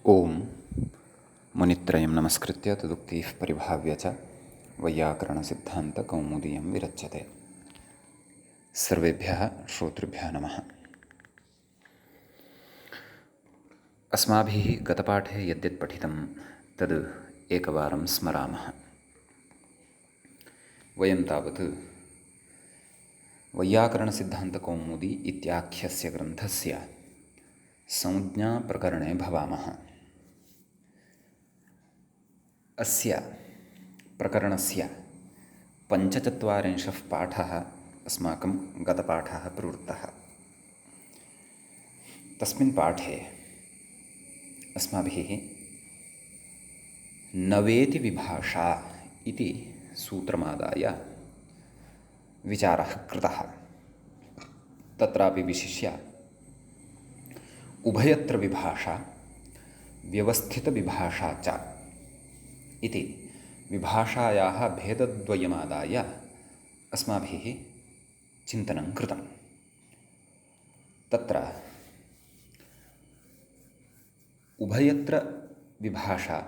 ओम मुनित्रयं नमस्कृत्य तदुक्तिः परिभाव्य च वैयाकरणसिद्धान्तकौमुदीयं विरच्यते। सर्वेभ्यः श्रोतृभ्यः नमः। अस्माभिः गतपाठे यद्यत् पठितं तद् एकवारं स्मरामः। वयं तावत् वैयाकरणसिद्धान्तकौमुदी इत्याख्यस्य ग्रन्थस्य संज्ञाप्रकरणे भवामः। अस्य प्रकरणस्य 45 पाठः अस्माकं गतपाठः प्रवृत्तः। तस्मिन् पाठे अस्माभिः नवेति विभाषा इति सूत्रमादाय विचारः कृतः। तत्रापि विशिष्य उभयत्र विभाषा व्यवस्थितविभाषा च इति विभाषायाः भेदद्वयमादाय अस्माभिः चिन्तनं कृतं। तत्र उभयत्र विभाषा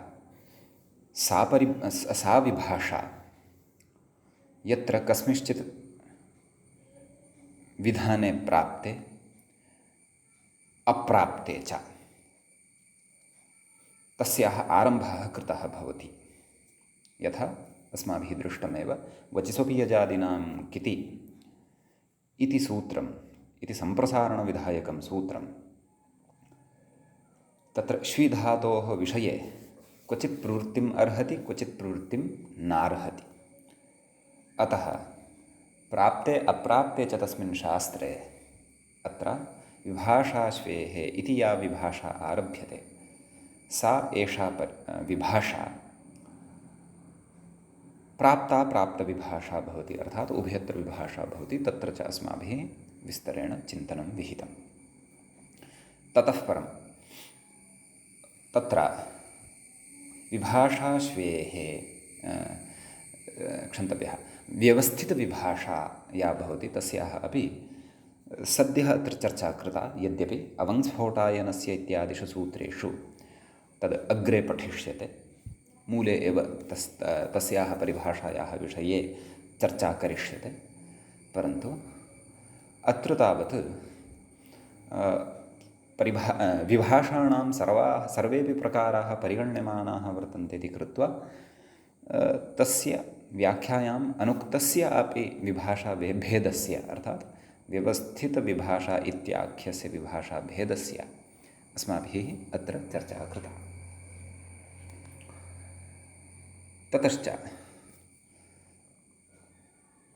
सा विभाषा यत्र कस्मिंश्चित् विधाने प्राप्ते अप्राप्ते च तस्याः आरम्भः कृतः भवति। यथा अस्माभिः दृष्टमेव वचिसोपि किति इति सूत्रम् इति सम्प्रसारणविधायकं सूत्रं तत्र श्वीधातोः विषये क्वचित् प्रवृत्तिम् अर्हति, क्वचित् प्रवृत्तिं नार्हति। अतः प्राप्ते अप्राप्ते च तस्मिन् शास्त्रे अत्र विभाषाश्वेः इति या विभाषा आरभ्यते सा एषा विभाषा प्राप्ताप्राप्तविभाषा भवति, अर्थात् उभयत्र विभाषा भवति। तत्र च अस्माभिः विस्तरेण चिन्तनं विहितं। ततः परं तत्र विभाषाश्वेः व्यवस्थितविभाषा या भवति तस्याः अपि सद्यः अत्र चर्चा कृता। यद्यपि अवङ्स्फोटायनस्य इत्यादिषु सूत्रेषु तद् अग्रे पठिष्यते, मूले एव तस्याः परिभाषायाः विषये चर्चा करिष्यते। परन्तु अत्र तावत् विभाषाणां सर्वेपि प्रकाराः परिगण्यमानाः वर्तन्ते इति कृत्वा तस्य व्याख्यायाम् अनुक्तस्य अपि विभाषाभेदस्य अर्थात् व्यवस्थितविभाषा इत्याख्यस्य विभाषाभेदस्य अस्माभिः अत्र चर्चा कृता। ततश्च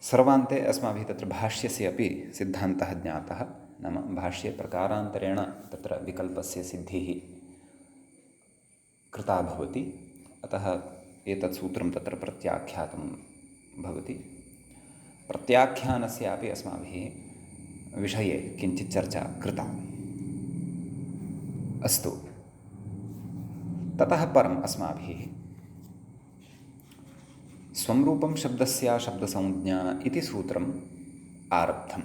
सर्वान्ते अस्माभिः तत्र भाष्यस्य अपि सिद्धान्तः ज्ञातः। नाम भाष्ये प्रकारान्तरेण तत्र विकल्पस्य सिद्धिः कृता भवति। अतः एतत् सूत्रं तत्र प्रत्याख्यातं भवति। प्रत्याख्यानस्यापि अस्माभिः विषये किञ्चित् चर्चा कृता। अस्तु, ततः परम् अस्माभिः स्वं शब्दस्य शब्दसंज्ञा इति सूत्रम् आरब्धम्।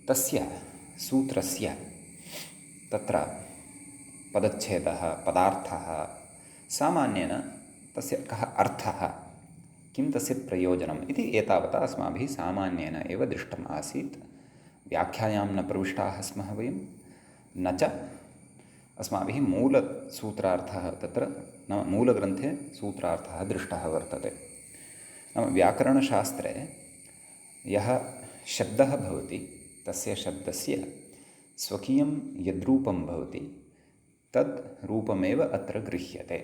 तस्य सूत्रस्य तत्र पदच्छेदः, पदार्थः, सामान्येन तस्य कः अर्थः, किं तस्य प्रयोजनम् इति एतावता अस्माभिः सामान्येन एव दृष्टम् आसीत्। व्याख्यायां न प्रविष्टाः स्मः वयं, न च अस्माभिः मूलसूत्रार्थः तत्र नाम मूलग्रन्थे सूत्रार्थः दृष्टः वर्तते। नाम व्याकरणशास्त्रे यः शब्दः भवति तस्य शब्दस्य स्वकीयं यद्रूपं भवति तद् रूपमेव अत्र गृह्यते।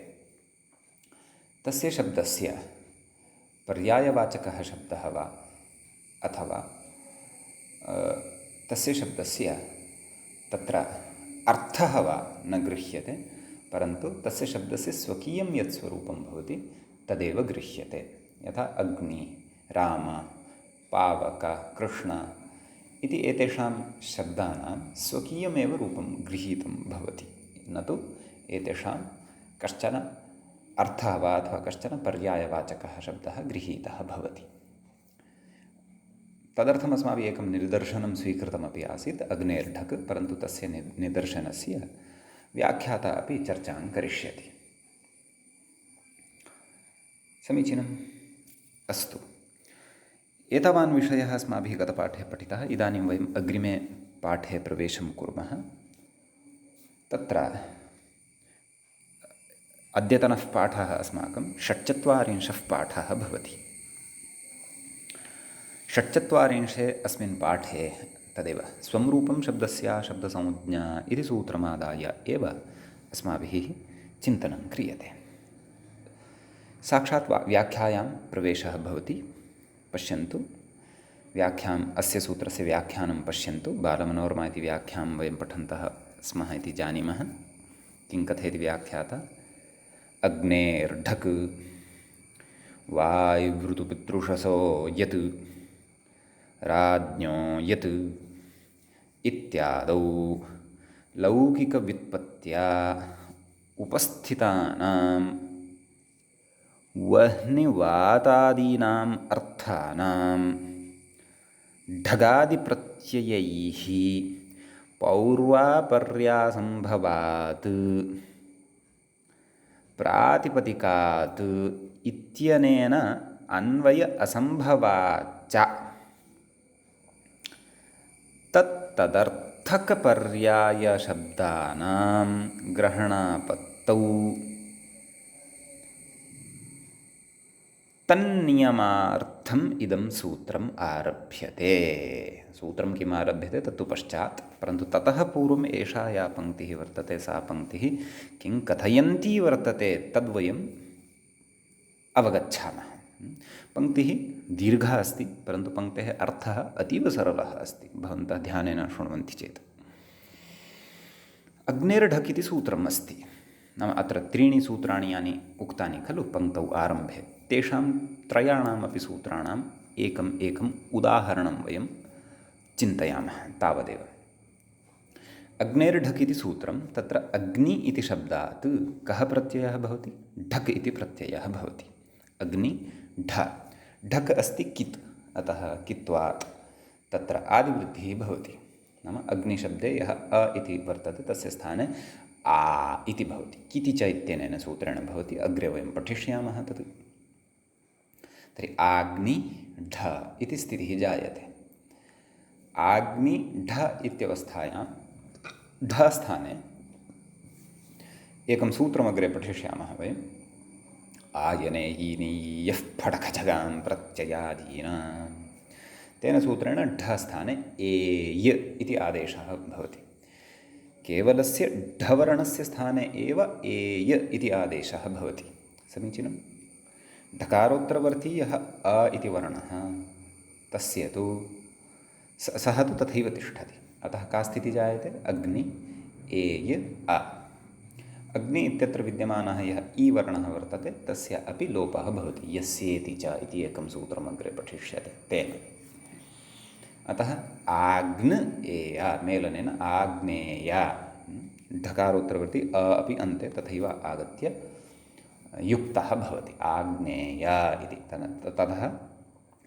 तस्य शब्दस्य पर्यायवाचकः शब्दः वा अथवा तस्य शब्दस्य तत्र अर्थः वा न गृह्यते, परन्तु तस्य शब्दस्य स्वकीयं यत् स्वरूपं भवति तदेव गृह्यते। यथा अग्नि, राम, पावक, कृष्ण इति एतेषां शब्दानां स्वकीयमेव रूपं गृहीतं भवति, न तु एतेषां कश्चन अर्थः वा अथवा कश्चन पर्यायवाचकः शब्दः गृहीतः भवति। तदर्थम् अस्माभिः एकं निदर्शनं स्वीकृतमपि आसीत्, अग्नेर्ढक्। परन्तु तस्य निदर्शनस्य व्याख्याता अपि चर्चां करिष्यति। समीचीनम्। अस्तु, एतावान् विषयः अस्माभिः गतपाठे पठितः। इदानीं वयम् अग्रिमे पाठे प्रवेशं कुर्मः। तत्र अद्यतनः पाठः अस्माकं 46 पाठः भवति। 46 अस्मिन् पाठे तदेव स्वं रूपं शब्दस्य शब्दसंज्ञा इति सूत्रमादाय एव अस्माभिः चिन्तनं क्रियते। साक्षात् व्याख्यायां प्रवेशः भवति। पश्यन्तु, व्याख्याम् अस्य सूत्रस्य व्याख्यानं पश्यन्तु। बालमनोरमा इति व्याख्यां वयं पठन्तः स्मः इति जानीमः। किं कथयति व्याख्याता? अग्नेर्ढक् वायुवृतुपितृषसो यत् राज्ञो यत् इत्यादौ लौकिकव्युत्पत्त्या उपस्थितानां वह्निवातादीनाम् अर्थानां ढगादिप्रत्ययैः पौर्वापर्यासंभवात् प्रातिपदिकात् इत्यनेन अन्वय असंभवाच्च तत्तदर्थकपर्यायशब्दानां ग्रहणापत्तौ तन्नियमार्थम् इदं सूत्रम् आरभ्यते। सूत्रं किम् आरभ्यते तत्तु पश्चात्, परन्तु ततः पूर्वम् एषा या पङ्क्तिः वर्तते सा पङ्क्तिः किं कथयन्ती वर्तते तद्वयम् अवगच्छामः। पङ्क्तिः दीर्घा अस्ति, परन्तु पङ्क्तेः अर्थः अतीव सरलः अस्ति भवन्तः ध्यानेन शृण्वन्ति चेत्। अग्नेर्ढक् इति सूत्रम् अस्ति। नाम अत्र त्रीणि सूत्राणि यानि उक्तानि खलु पङ्क्तौ आरम्भे, तेषां त्रयाणामपि सूत्राणाम् एकम् एकम् उदाहरणं वयं चिन्तयामः तावदेव। अग्नेर्ढक् इति सूत्रं, तत्र अग्नि इति शब्दात् कः प्रत्ययः भवति? ढक् इति प्रत्ययः भवति। अग्नि ढ, ढक् अस्ति कित्, अतः कित्वात् तत्र आदिवृद्धिः भवति। नाम अग्निशब्दे यः अ इति वर्तते तस्य स्थाने आ इति भवति। किति च इत्यनेन सूत्रेण भवति, अग्रे वयं पठिष्यामः तत्। तर्हि आग्नि ढ इति स्थितिः जायते। आग्नि ढ इत्यवस्थायां ढ स्थाने एकं सूत्रमग्रे पठिष्यामः वयम्। आयने ईनीयः फटकजगान् प्रत्ययादीनां, तेन सूत्रेण ढ स्थाने एय इति आदेशः भवति। केवलस्य ढवर्णस्य स्थाने एव एय इति आदेशः भवति। समीचीनं। ढकारोत्तरवर्ती यः अ इति वर्णः, तस्य तु सः तु तथैव तिष्ठति। अतः का स्थितिः जायते? अग्नि एय अ। अग्नि इत्यत्र विद्यमानः यः इ वर्णः वर्तते तस्य अपि लोपः भवति। यस्येति च इति एकं सूत्रम् अग्रे पठिष्यते तेन। अतः आग्न एय मेलनेन आग्नेय, ढकारोत्तरवर्ती अ अपि अन्ते तथैव आगत्य युक्तः भवति आग्नेय इति। ततः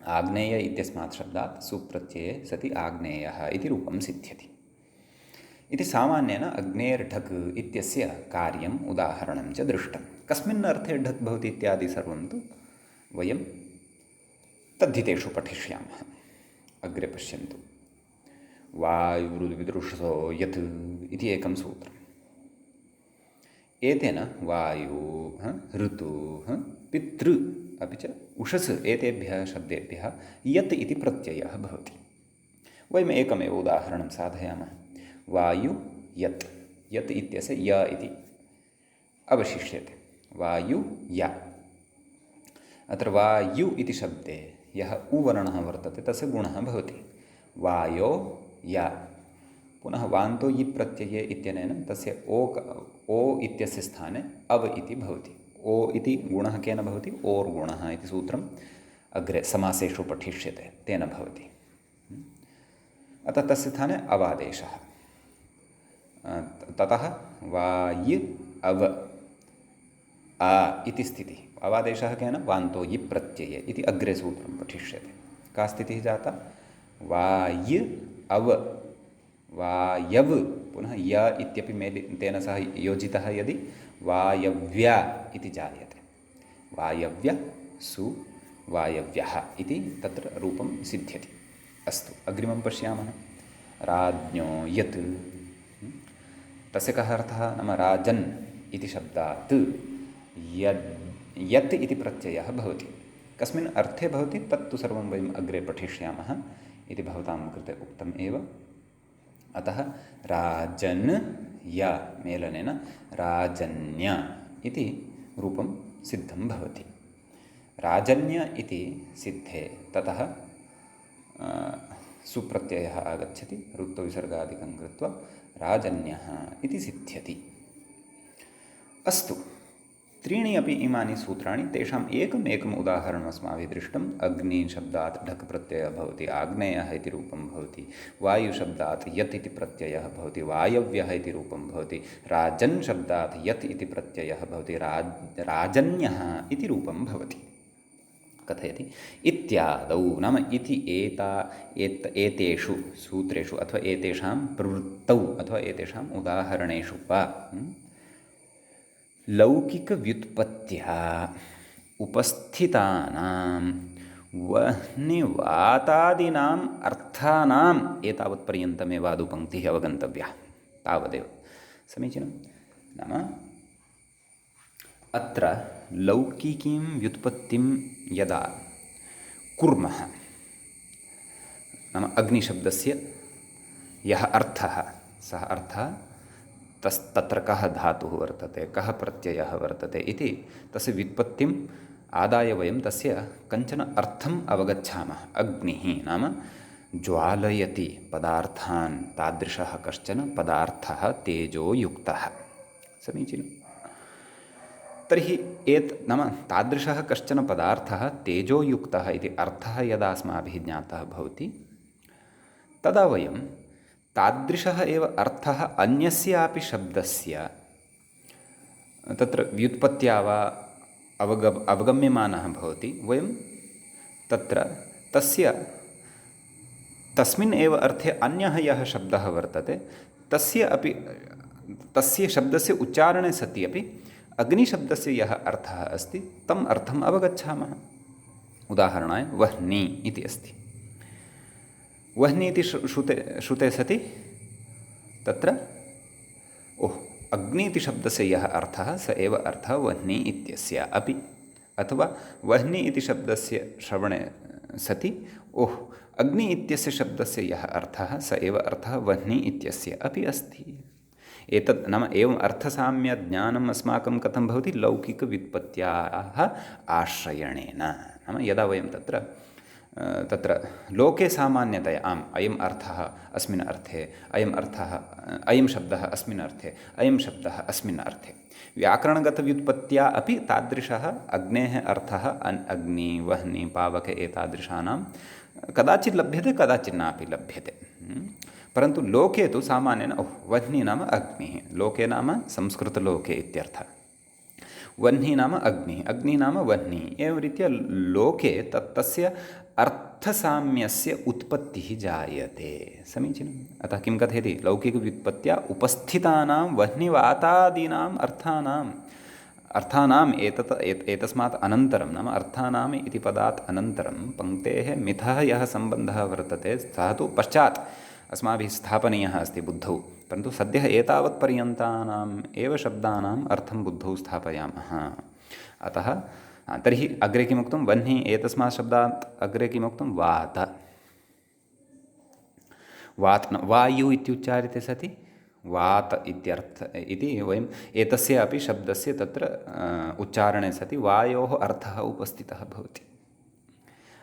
आग्नेय इत्यस्मात् शब्दात् सुप्रत्यये सति आग्नेयः इति रूपं सिद्ध्यति। इति सामान्येन अग्नेर्ढक् इत्यस्य कार्यम् उदाहरणं च दृष्टं। कस्मिन् अर्थे ढक् भवति इत्यादि सर्वं तु वयं तद्धितेषु पठिष्यामः। अग्रे पश्यन्तु। वायुवृद्विदृशो यत् इति एकं सूत्रम्। एतेन वायु, ऋतु, पितृ अपि च उषस् एतेभ्यः शब्देभ्यः यत् इति प्रत्ययः भवति। वयम् एकमेव उदाहरणं साधयामः। वायु यत्, यत् इत्यस्य य इति अवशिष्यते। वायु य। अत्र वायु इति शब्दे यः उवर्णः वर्तते तस्य गुणः भवति वायो य। पुनः वान्तो यि प्रत्यये इत्यनेन तस्य ओ इत्यस्य स्थाने अव इति भवति। ओ इति गुणः केन भवति? ओर्गुणः इति सूत्रम् अग्रे समासेषु पठिष्यते, तेन भवति। अतः तस्य स्थाने अवादेशः। ततः वाय् अव आ इति स्थितिः। अवादेशः केन? वान्तो यि प्रत्यये इति अग्रे सूत्रं पठिष्यते। का स्थितिः जाता? वाय् अव वायव पुनः य इत्यपि तेन सह योजितः यदि वायव्या इति जायते। वायव्य सु वायव्यः इति तत्र रूपं सिद्ध्यति। अस्तु, अग्रिमं पश्यामः। राज्ञो यत्, तस्य कः अर्थः नाम राजन् इति शब्दात् यत् इति प्रत्ययः भवति। कस्मिन् अर्थे भवति तत्तु सर्वं वयम् अग्रे पठिष्यामः इति भवतां कृते उक्तम् एव। अतः राजन् य मेलनेन राजन्य इति रूपं सिद्धं भवति। राजन्य इति सिद्धे ततः सुप्रत्ययः आगच्छति, ऋत्वविसर्गादिकं कृत्वा राजन्यः इति सिद्ध्यति। अस्तु, त्रीणि अपि इमानि सूत्राणि, तेषाम् एकमेकम् उदाहरणम् अस्माभिः दृष्टम्। अग्निशब्दात् ढक् प्रत्ययः भवति, आग्नेयः इति रूपं भवति। वायुशब्दात् यत् इति प्रत्ययः भवति, वायव्यः इति रूपं भवति। राजन् शब्दात् यत् इति प्रत्ययः भवति, राजन्यः इति रूपं भवति। कथयति इत्यादौ, नाम इति एतेषु सूत्रेषु अथवा एतेषां प्रवृत्तौ अथवा एतेषाम् उदाहरणेषु वा लौकिकव्युत्पत्त्या उपस्थितानां वह्निवातादीनाम् अर्थानाम् एतावत्पर्यन्तमेव आदुपङ्क्तिः अवगन्तव्या। तावदेव समीचीनं। नाम अत्र लौकिकीं व्युत्पत्तिं यदा कुर्मः, नाम अग्निशब्दस्य यः अर्थः, सः अर्थः तत्र कः धातुः वर्तते, कः प्रत्ययः वर्तते इति तस्य व्युत्पत्तिम् आदाय वयं तस्य कञ्चन अर्थम् अवगच्छामः। अग्निः नाम ज्वालयति पदार्थान्, तादृशः कश्चन पदार्थः तेजोयुक्तः। समीचीनं। तर्हि नाम तादृशः कश्चन पदार्थः तेजोयुक्तः इति अर्थः यदा अस्माभिः ज्ञातः भवति, तदा वयं तादृशः एव अर्थः अन्यस्यापि शब्दस्य तत्र व्युत्पत्त्या वा अवगम्यमानः भवति। वयं तत्र तस्मिन् एव अर्थे अन्यः यः शब्दः वर्तते तस्य शब्दस्य उच्चारणे सति अपि अग्निशब्दस्य यः अर्थः अस्ति तम् अर्थम् अवगच्छामः। उदाहरणाय वह्नि इति अस्ति। वह्नि इति श्रुते सति तत्र अग्नि इति शब्दस्य यः अर्थः स एव अर्थः वह्नि इत्यस्य अपि, अथवा वह्नि इति शब्दस्य श्रवणे सति अग्नि इत्यस्य शब्दस्य यः अर्थः स एव अर्थः वह्नि इत्यस्य अपि अस्ति। एतत् नाम एवम् अर्थसाम्यज्ञानम् अस्माकं कथं भवति? लौकिकव्युत्पत्त्याः आश्रयणेन। नाम यदा वयं तत्र लोके सामान्यतया अयम् अर्थः अस्मिन् अर्थे, अयं शब्दः अस्मिन् अर्थे, अयं शब्दः अस्मिन् अर्थे, व्याकरणगतव्युत्पत्त्या अपि तादृशः अग्नेः अर्थः अग्नि, वह्नि, पावक एतादृशानां कदाचित् लभ्यते, कदाचित् नापि लभ्यते। परन्तु लोके तु सामान्येन वह्नि नाम अग्निः, लोके नाम संस्कृतलोके इत्यर्थः। वह्नि नाम अग्निः, अग्निः नाम वह्निः, एवं रीत्या लोके तस्य अर्थसाम्यस्य उत्पत्तिः जायते। समीचीनम्। अतः किं कथयति? लौकिकव्युत्पत्त्या उपस्थितानां वह्निवातादीनाम् अर्थानाम् एतस्मात् अनन्तरं, नाम अर्थानाम् इति पदात् अनन्तरं पङ्क्तेः मिथः यः सम्बन्धः वर्तते सः तु पश्चात् अस्माभिः स्थापनीयः अस्ति बुद्धौ, परन्तु सद्यः एतावत्पर्यन्तानाम् एव शब्दानाम् अर्थं बुद्धौ स्थापयामः। अतः तर्हि अग्रे किमुक्तं? वह्नि एतस्मात् शब्दात् अग्रे किमुक्तं? वायु इत्युच्चार्यते सति वात इत्यर्थ इति वयम् एतस्य अपि शब्दस्य तत्र उच्चारणे सति वायोः अर्थः उपस्थितः भवति।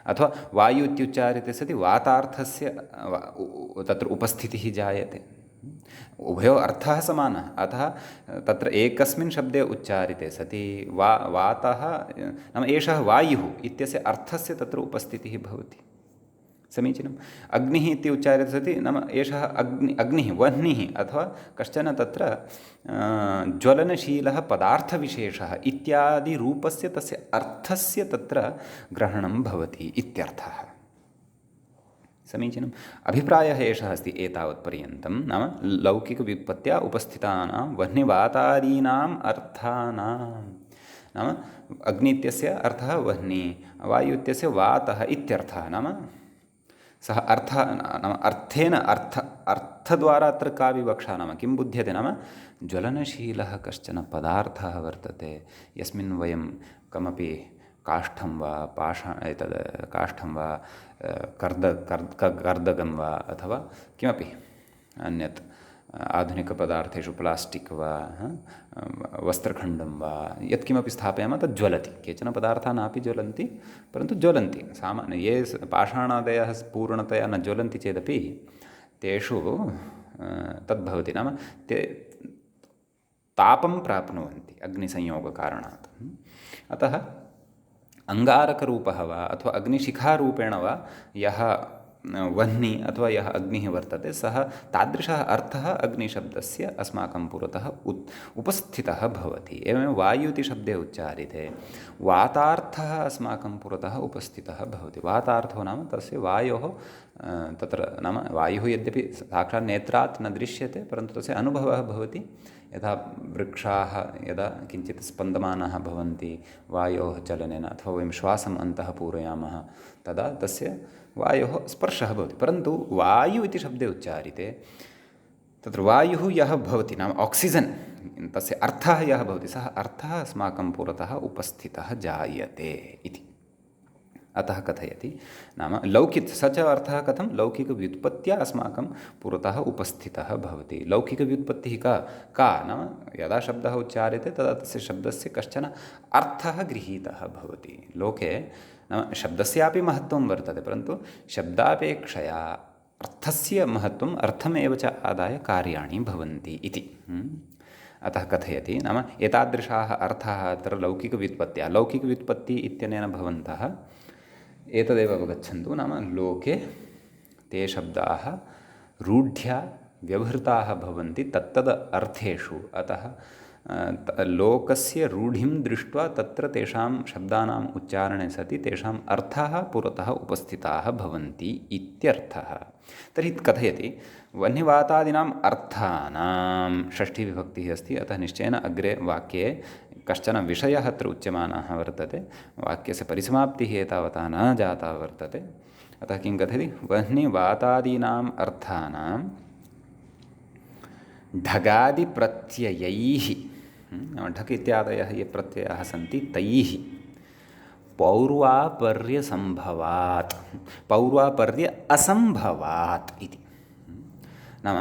अथवा वायु इत्युच्चार्यते सति वातार्थस्य तत्र उपस्थितिः जायते। उभयोः अर्थः समानः। अतः तत्र एकस्मिन् शब्दे उच्चारिते सति वातः नाम एषः वायुः इत्यस्य अर्थस्य तत्र उपस्थितिः भवति। समीचीनम्। अग्निः इति उच्चार्यते सति नाम एषः अग्निः वह्निः अथवा कश्चन तत्र ज्वलनशीलः पदार्थविशेषः इत्यादि रूपस्य तस्य अर्थस्य तत्र ग्रहणं भवति इत्यर्थः। समीचीनम् अभिप्रायः एषः अस्ति एतावत्पर्यन्तं नाम लौकिकव्युत्पत्त्या उपस्थितानां वह्निवातादीनाम् अर्थानां नाम अग्नि इत्यस्य अर्थः वह्नि वायु इत्यस्य वातः इत्यर्थः नाम सः अर्थः नाम अर्थेन अर्थद्वारा अत्र का विवक्षा नाम किं बुध्यते नाम ज्वलनशीलः कश्चन पदार्थः वर्तते यस्मिन् वयं कमपि काष्ठं वा काष्ठं वा कर्दगं वा अथवा किमपि अन्यत् आधुनिकपदार्थेषु प्लास्टिक् वा वस्त्रखण्डं वा यत्किमपि स्थापयामः तद् ज्वलति केचन पदार्थाः नापि ज्वलन्ति परन्तु ज्वलन्ति ये पाषाणादयः पूर्णतया न ज्वलन्ति चेदपि तेषु तद्भवति नाम ते तापं प्राप्नुवन्ति अग्निसंयोगकारणात् अतः अंगारकरूपः वा अथवा अग्निशिखारूपेण वा यः वह्नि अथवा यः अग्निः वर्तते सः तादृशः अर्थः अग्निशब्दस्य अस्माकं पुरतः उपस्थितः भवति एवमेव वायु इति शब्दे उच्चार्यते वातार्थः अस्माकं पुरतः उपस्थितः भवति वातार्थो नाम तस्य वायोः तत्र नाम वायुः यद्यपि साक्षात् नेत्रात् न दृश्यते परन्तु तस्य अनुभवः भवति यथा वृक्षाः यदा किञ्चित् स्पन्दमानाः भवन्ति वायोः चलनेन अथवा वयं श्वासम् अन्तः पूरयामः तदा तस्य वायोः स्पर्शः भवति परन्तु वायु इति शब्दे उच्चार्यते तत्र वायुः यः भवति नाम आक्सिजन् तस्य अर्थः यः भवति सः अर्थः अस्माकं पुरतः उपस्थितः जायते इति अतः कथयति नाम स च अर्थः कथं लौकिकव्युत्पत्त्या अस्माकं पुरतः उपस्थितः भवति लौकिकव्युत्पत्तिः का नाम यदा शब्दः उच्चार्यते तदा तस्य शब्दस्य कश्चन अर्थः गृहीतः भवति लोके नाम शब्दस्यापि महत्त्वं वर्तते परन्तु शब्दापेक्षया अर्थस्य महत्त्वम् अर्थमेव च आदाय कार्याणि भवन्ति इति अतः कथयति नाम एतादृशाः अर्थाः अत्र लौकिकव्युत्पत्तिः इत्यनेन भवन्तः एतदेव अवगच्छन्तु नाम लोके ते शब्दाः रूढ्या व्यवहृताः भवन्ति तत्तद् अर्थेषु अतः लोकस्य रूढिं दृष्ट्वा तत्र तेषां शब्दानाम् उच्चारणे सति तेषाम् अर्थाः पुरतः उपस्थिताः भवन्ति इत्यर्थः तर्हि कथयति वह्निवातादीनाम् अर्थानां षष्ठीविभक्तिः अस्ति अतः निश्चयेन अग्रे वाक्ये कश्चन विषयः अत्र उच्यमानः वर्तते वाक्यस्य परिसमाप्तिः एतावता न जाता वर्तते अतः किं कथयति वह्निवातादीनाम् अर्थानां ढगादिप्रत्ययैः ढक् इत्यादयः ये प्रत्ययाः सन्ति तैः पौर्वापर्य असम्भवात् इति नाम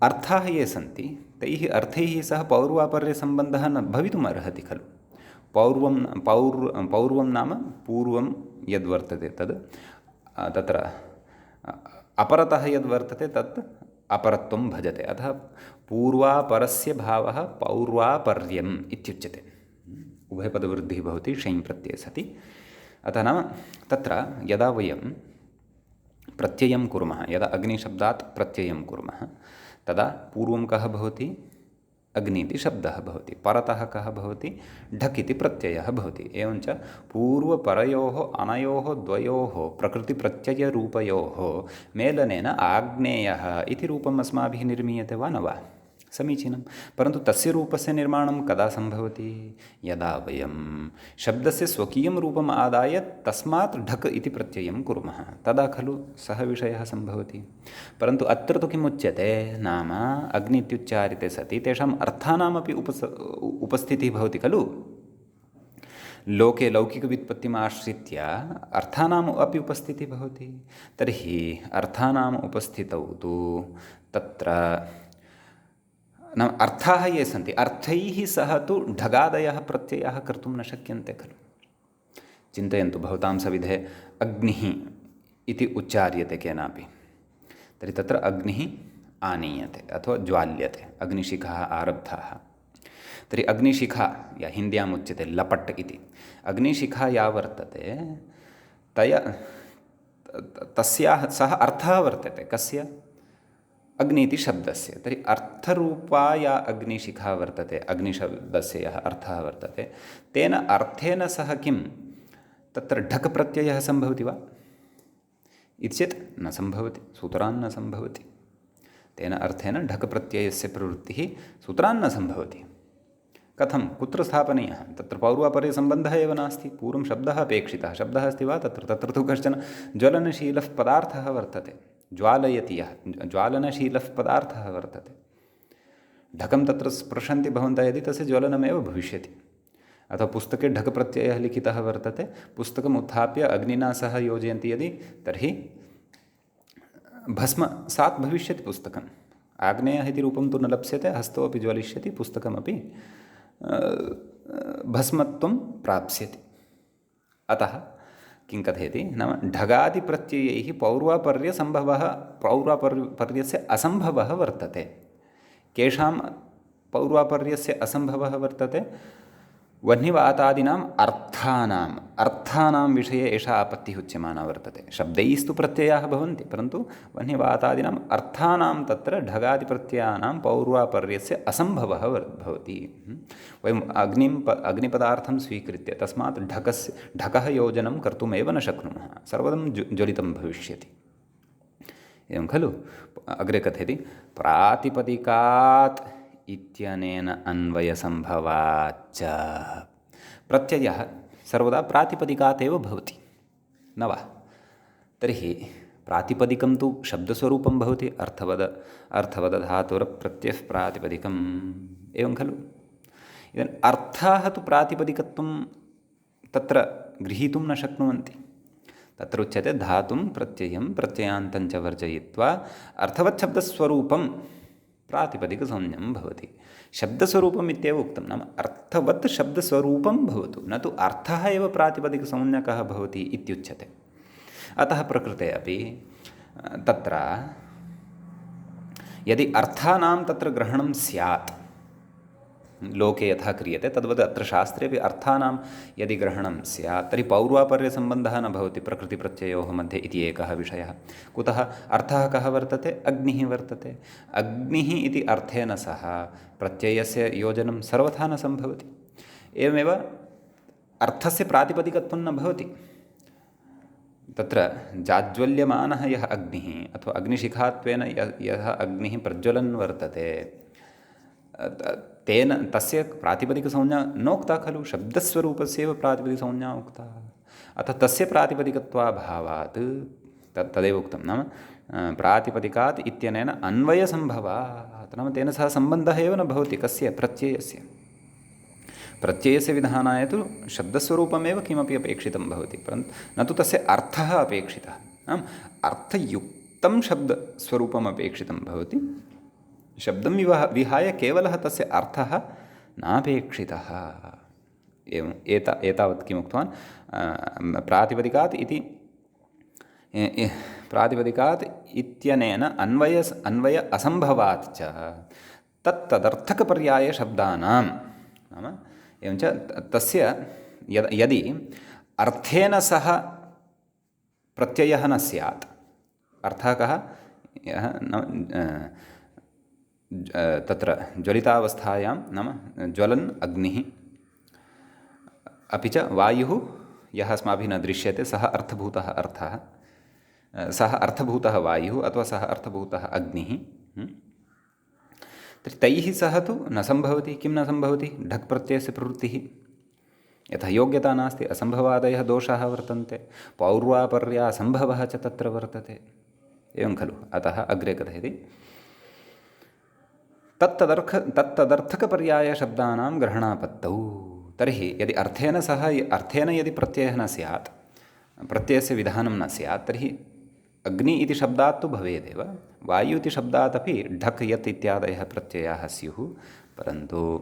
अर्थाः ये सन्ति तैः अर्थैः सह पौर्वापर्यसम्बन्धः न भवितुम् अर्हति खलु पौर्वं नाम पूर्वं यद्वर्तते तद् तत्र अपरतः यद्वर्तते तत् अपरत्वं भजते अतः पूर्वापरस्य भावः पौर्वापर्यम् इत्युच्यते उभयपदवृद्धिः भवति षञ् प्रत्यये सति अतः नाम तत्र यदा वयं प्रत्ययं कुर्मः यदा अग्निशब्दात् प्रत्ययं कुर्मः तदा पूर्वं कः भवति अग्नि इति शब्दः भवति परतः कः भवति ढक् इति प्रत्ययः भवति एवञ्च पूर्वपरयोः अनयोः द्वयोः प्रकृतिप्रत्ययरूपयोः मेलनेन आग्नेयः इति रूपम् अस्माभिः निर्मीयते वा न वा समीचीनं परन्तु तस्य रूपस्य निर्माणं कदा सम्भवति यदा वयं शब्दस्य स्वकीयं रूपम् आदाय तस्मात् ढक् इति प्रत्ययं कुर्मः तदा खलु सः विषयः सम्भवति परन्तु अत्र तु किम् उच्यते नाम अग्नि इत्युच्चारिते सति तेषाम् अर्थानामपि उपस्थितिः भवति खलु लोके लौकिकव्युत्पत्तिम् आश्रित्य अर्थानाम् अपि उपस्थितिः भवति तर्हि अर्थानाम् उपस्थितौ तु तत्र नाम अर्थाः ये सन्ति अर्थैः सह तु ढगादयः प्रत्ययाः कर्तुं न शक्यन्ते खलु चिन्तयन्तु भवतां सविधे अग्निः इति उच्चार्यते केनापि तर्हि तत्र अग्निः आनीयते अथवा ज्वाल्यते अग्निशिखाः आरब्धाः तर्हि अग्निशिखा या हिन्द्याम् उच्यते लपट् इति अग्निशिखा या वर्तते तस्याः सः अर्थः वर्तते कस्य अग्नि इति शब्दस्य तर्हि अर्थरूपा या अग्निशिखा वर्तते अग्निशब्दस्य यः अर्थः वर्तते तेन अर्थेन सह किं तत्र ढक् प्रत्ययः सम्भवति वा इति चेत् न सम्भवति, सूत्रान्न सम्भवति। तेन अर्थेन ढक् प्रत्ययस्य प्रवृत्तिः सूत्रान्न सम्भवति। कथं, कुत्र स्थापनीयः? तत्र पौर्वापर्यसम्बन्धः एव नास्ति, पूर्वं शब्दः अपेक्षितः। शब्दः अस्ति वा तत्र तु कश्चन ज्वलनशीलः पदार्थः वर्तते, ज्वालयति यः ज्वालनशीलः पदार्थः वर्तते। ढकं तत्र स्पृशन्ति भवन्तः यदि, तस्य ज्वलनमेव भविष्यति। अथवा पुस्तके ढक् प्रत्ययः लिखितः वर्तते, पुस्तकम् उत्थाप्य अग्निना सह योजयन्ति यदि, तर्हि भस्मसात् भविष्यति पुस्तकम्। आग्नेयः इति रूपं तु न लप्स्यते, हस्तोपि ज्वलिष्यति, पुस्तकमपि भस्मत्वं प्राप्स्यति। अतः किं कथयति नाम ढगादिप्रत्ययैः पौर्वापर्यस्य असम्भवः वर्तते। केषां पौर्वापर्यस्य असम्भवः वर्तते? वह्निवातादीनाम् अर्थानां विषये एषा आपत्तिः उच्यमाना वर्तते। शब्दैस्तु प्रत्ययाः भवन्ति, परन्तु वह्निवातादीनाम् अर्थानां तत्र ढगादिप्रत्ययानां पौर्वापर्यस्य असम्भवः भवति। वयम् अग्निपदार्थं स्वीकृत्य तस्मात् ढकः योजनं कर्तुमेव न शक्नुमः, सर्वं ज्वलितं भविष्यति। एवं खलु। अग्रे कथयति प्रातिपदिकात् इत्यनेन अन्वयसम्भवाच्च। प्रत्ययः सर्वदा प्रातिपदिकात् एव भवति न वा? तर्हि प्रातिपदिकं तु शब्दस्वरूपं भवति, अर्थवद धातुरप्रत्ययः प्रातिपदिकम्, एवं खलु। इदानीम् अर्थाः तु प्रातिपदिकत्वं तत्र गृहीतुं न शक्नुवन्ति। तत्र उच्यते धातुं प्रत्ययं प्रत्ययान्तञ्च वर्जयित्वा अर्थवत् शब्दस्वरूपं प्रातिपदिकसंज्ञं भवति। शब्दस्वरूपम् इत्येव उक्तं, नाम अर्थवत् शब्दस्वरूपं भवतु, न तु अर्थः एव प्रातिपदिकसंज्ञकः भवति इत्युच्यते। अतः प्रकृते अपि तत्र यदि अर्थानां तत्र ग्रहणं स्यात्, लोके यथा क्रियते तद्वत् अत्र शास्त्रे अपि अर्थानां यदि ग्रहणं स्यात्, तर्हि पौर्वापर्यसम्बन्धः न भवति प्रकृतिप्रत्ययोः मध्ये इति एकः विषयः। कुतः? अर्थः कः वर्तते? अग्निः वर्तते। अग्निः इति अर्थेन सह प्रत्ययस्य योजनं सर्वथा न सम्भवति। एवमेव अर्थस्य प्रातिपदिकत्वं न भवति। तत्र जाज्वल्यमानः यः अग्निः अथवा अग्निशिखात्वेन यः अग्निः प्रज्वलन् वर्तते, तेन तस्य प्रातिपदिकसंज्ञा नोक्ता खलु, शब्दस्वरूपस्यैव प्रातिपदिकसंज्ञा उक्ता। अतः तस्य प्रातिपदिकत्वाभावात् तदेव उक्तं, नाम प्रातिपदिकात् इत्यनेन अन्वयसम्भवात्, नाम तेन सह सम्बन्धः एव न भवति। कस्य? प्रत्ययस्य। प्रत्ययस्य विधानाय तु शब्दस्वरूपमेव किमपि अपेक्षितं भवति, परन्तु न तु तस्य अर्थः अपेक्षितः। नाम अर्थयुक्तं शब्दस्वरूपम् अपेक्षितं भवति, शब्दं विहाय केवलः तस्य अर्थः नापेक्षितः। एवम् एतावत् किम् उक्तवान्? प्रातिपदिकात् इत्यनेन अन्वय असम्भवात् च तत्तदर्थकपर्यायशब्दानां, नाम एवञ्च तस्य यदि अर्थेन सह प्रत्ययः न स्यात्, अर्थः कः? तत्र ज्वलितावस्थायां, नाम ज्वलन् अग्निः, अपि च वायुः यः अस्माभिः न दृश्यते, सः अर्थभूतः वायुः अथवा सः अर्थभूतः अग्निः। तर्हि तैः सह तु न सम्भवति। किं न सम्भवति? ढक् प्रत्ययस्य प्रवृत्तिः। यथा योग्यता नास्ति, असम्भवादयः दोषाः वर्तन्ते, पौर्वापर्यासम्भवः च तत्र वर्तते, एवं खलु। अतः अग्रे कथयति तत्तदर्थकपर्यायशब्दानां ग्रहणापत्तौ। तर्हि यदि अर्थेन यदि प्रत्ययः न स्यात्, प्रत्ययस्य विधानं न स्यात्, तर्हि अग्नि इति शब्दात् तु भवेदेव, वायु इति शब्दात् अपि ढक् यत् इत्यादयः प्रत्ययाः स्युः, परन्तु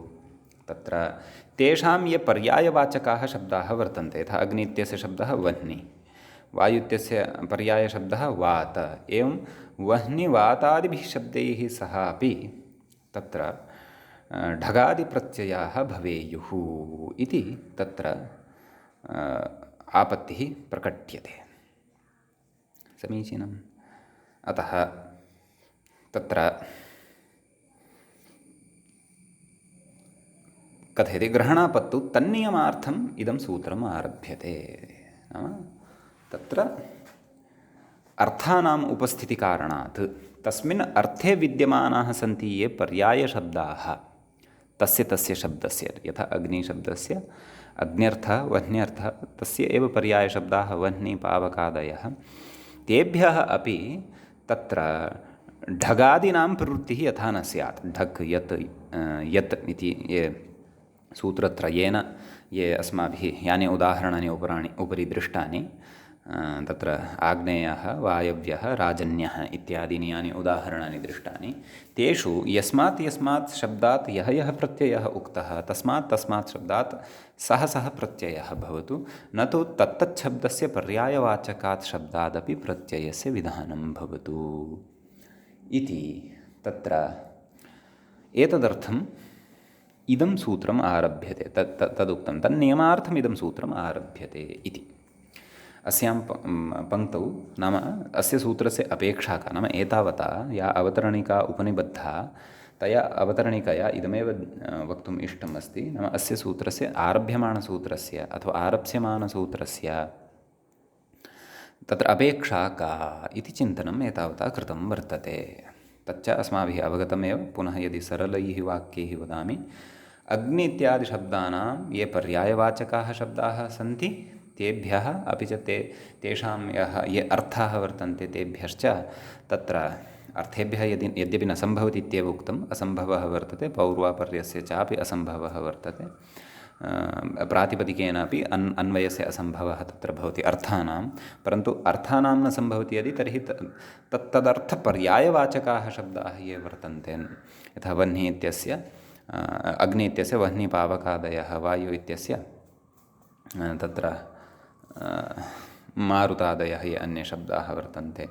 तत्र तेषां ये पर्यायवाचकाः शब्दाः वर्तन्ते, यथा अग्नि इत्यस्य शब्दः वह्नि, वायु इत्यस्य पर्यायशब्दः वात, एवं वह्निवातादिभिः शब्दैः सह अपि तत्र ढगादिप्रत्ययाः भवेयुः इति तत्र आपत्तिः प्रकट्यते। समीचीनम्। अतः तत्र कथयति ग्रहणापत्तु तन्नियमार्थम् इदं सूत्रम् आरभ्यते। नाम तत्र अर्थानाम् उपस्थितिकारणात् तस्मिन् अर्थे विद्यमानाः सन्ति ये पर्यायशब्दाः तस्य तस्य शब्दस्य, यथा अग्निशब्दस्य अग्न्यर्थः वह्न्यर्थः तस्य एव पर्यायशब्दाः वह्नि पावकादयः, तेभ्यः अपि तत्र ढगादीनां प्रवृत्तिः यथा न स्यात्। ढक् यत् यत् इति ये सूत्रत्रयेन ये अस्माभिः यानि उदाहरणानि उपरि दृष्टानि, तत्र आग्नेयः वायव्यः राजन्यः इत्यादीनि यानि उदाहरणानि दृष्टानि, तेषु यस्मात् यस्मात् शब्दात् यः यः प्रत्ययः उक्तः तस्मात् तस्मात् शब्दात् सः सः प्रत्ययः भवतु, न तु तत्तत् शब्दस्य पर्यायवाचकात् शब्दादपि प्रत्ययस्य विधानं भवतु इति तत्र एतदर्थम् इदं सूत्रम् आरभ्यते। तदुक्तं तन्नियमार्थम् इदं सूत्रम् आरभ्यते इति। अस्यां पङ्क्तौ नाम अस्य सूत्रस्य अपेक्षा का, नाम एतावता या अवतरणिका उपनिबद्धा तया अवतरणिकया इदमेव वक्तुम् इष्टम् अस्ति। नाम अस्य सूत्रस्य आरभ्यमाणसूत्रस्य अथवा आरप्स्यमानसूत्रस्य तत्र अपेक्षा का इति चिन्तनम् एतावता कृतं वर्तते। तच्च अस्माभिः अवगतमेव। पुनः यदि सरलैः वाक्यैः वदामि, अग्नि इत्यादिशब्दानां ये पर्यायवाचकाः शब्दाः सन्ति तेभ्यः अपि च तेषां ये अर्थाः वर्तन्ते तेभ्यश्च तत्र अर्थेभ्यः यद्यपि न सम्भवति इत्येव उक्तम्, असम्भवः वर्तते, पौर्वापर्यस्य चापि असम्भवः वर्तते, प्रातिपदिकेनापि अन्वयस्य असम्भवः तत्र भवति अर्थानां। परन्तु अर्थानां न सम्भवति यदि, तर्हि तदर्थपर्यायवाचकाः शब्दाः ये वर्तन्ते, यथा वह्नि इत्यस्य अग्नि इत्यस्य वह्निपावकादयः, वायु इत्यस्य तत्र मारुतादयः ये अन्ये शब्दाः वर्तन्ते,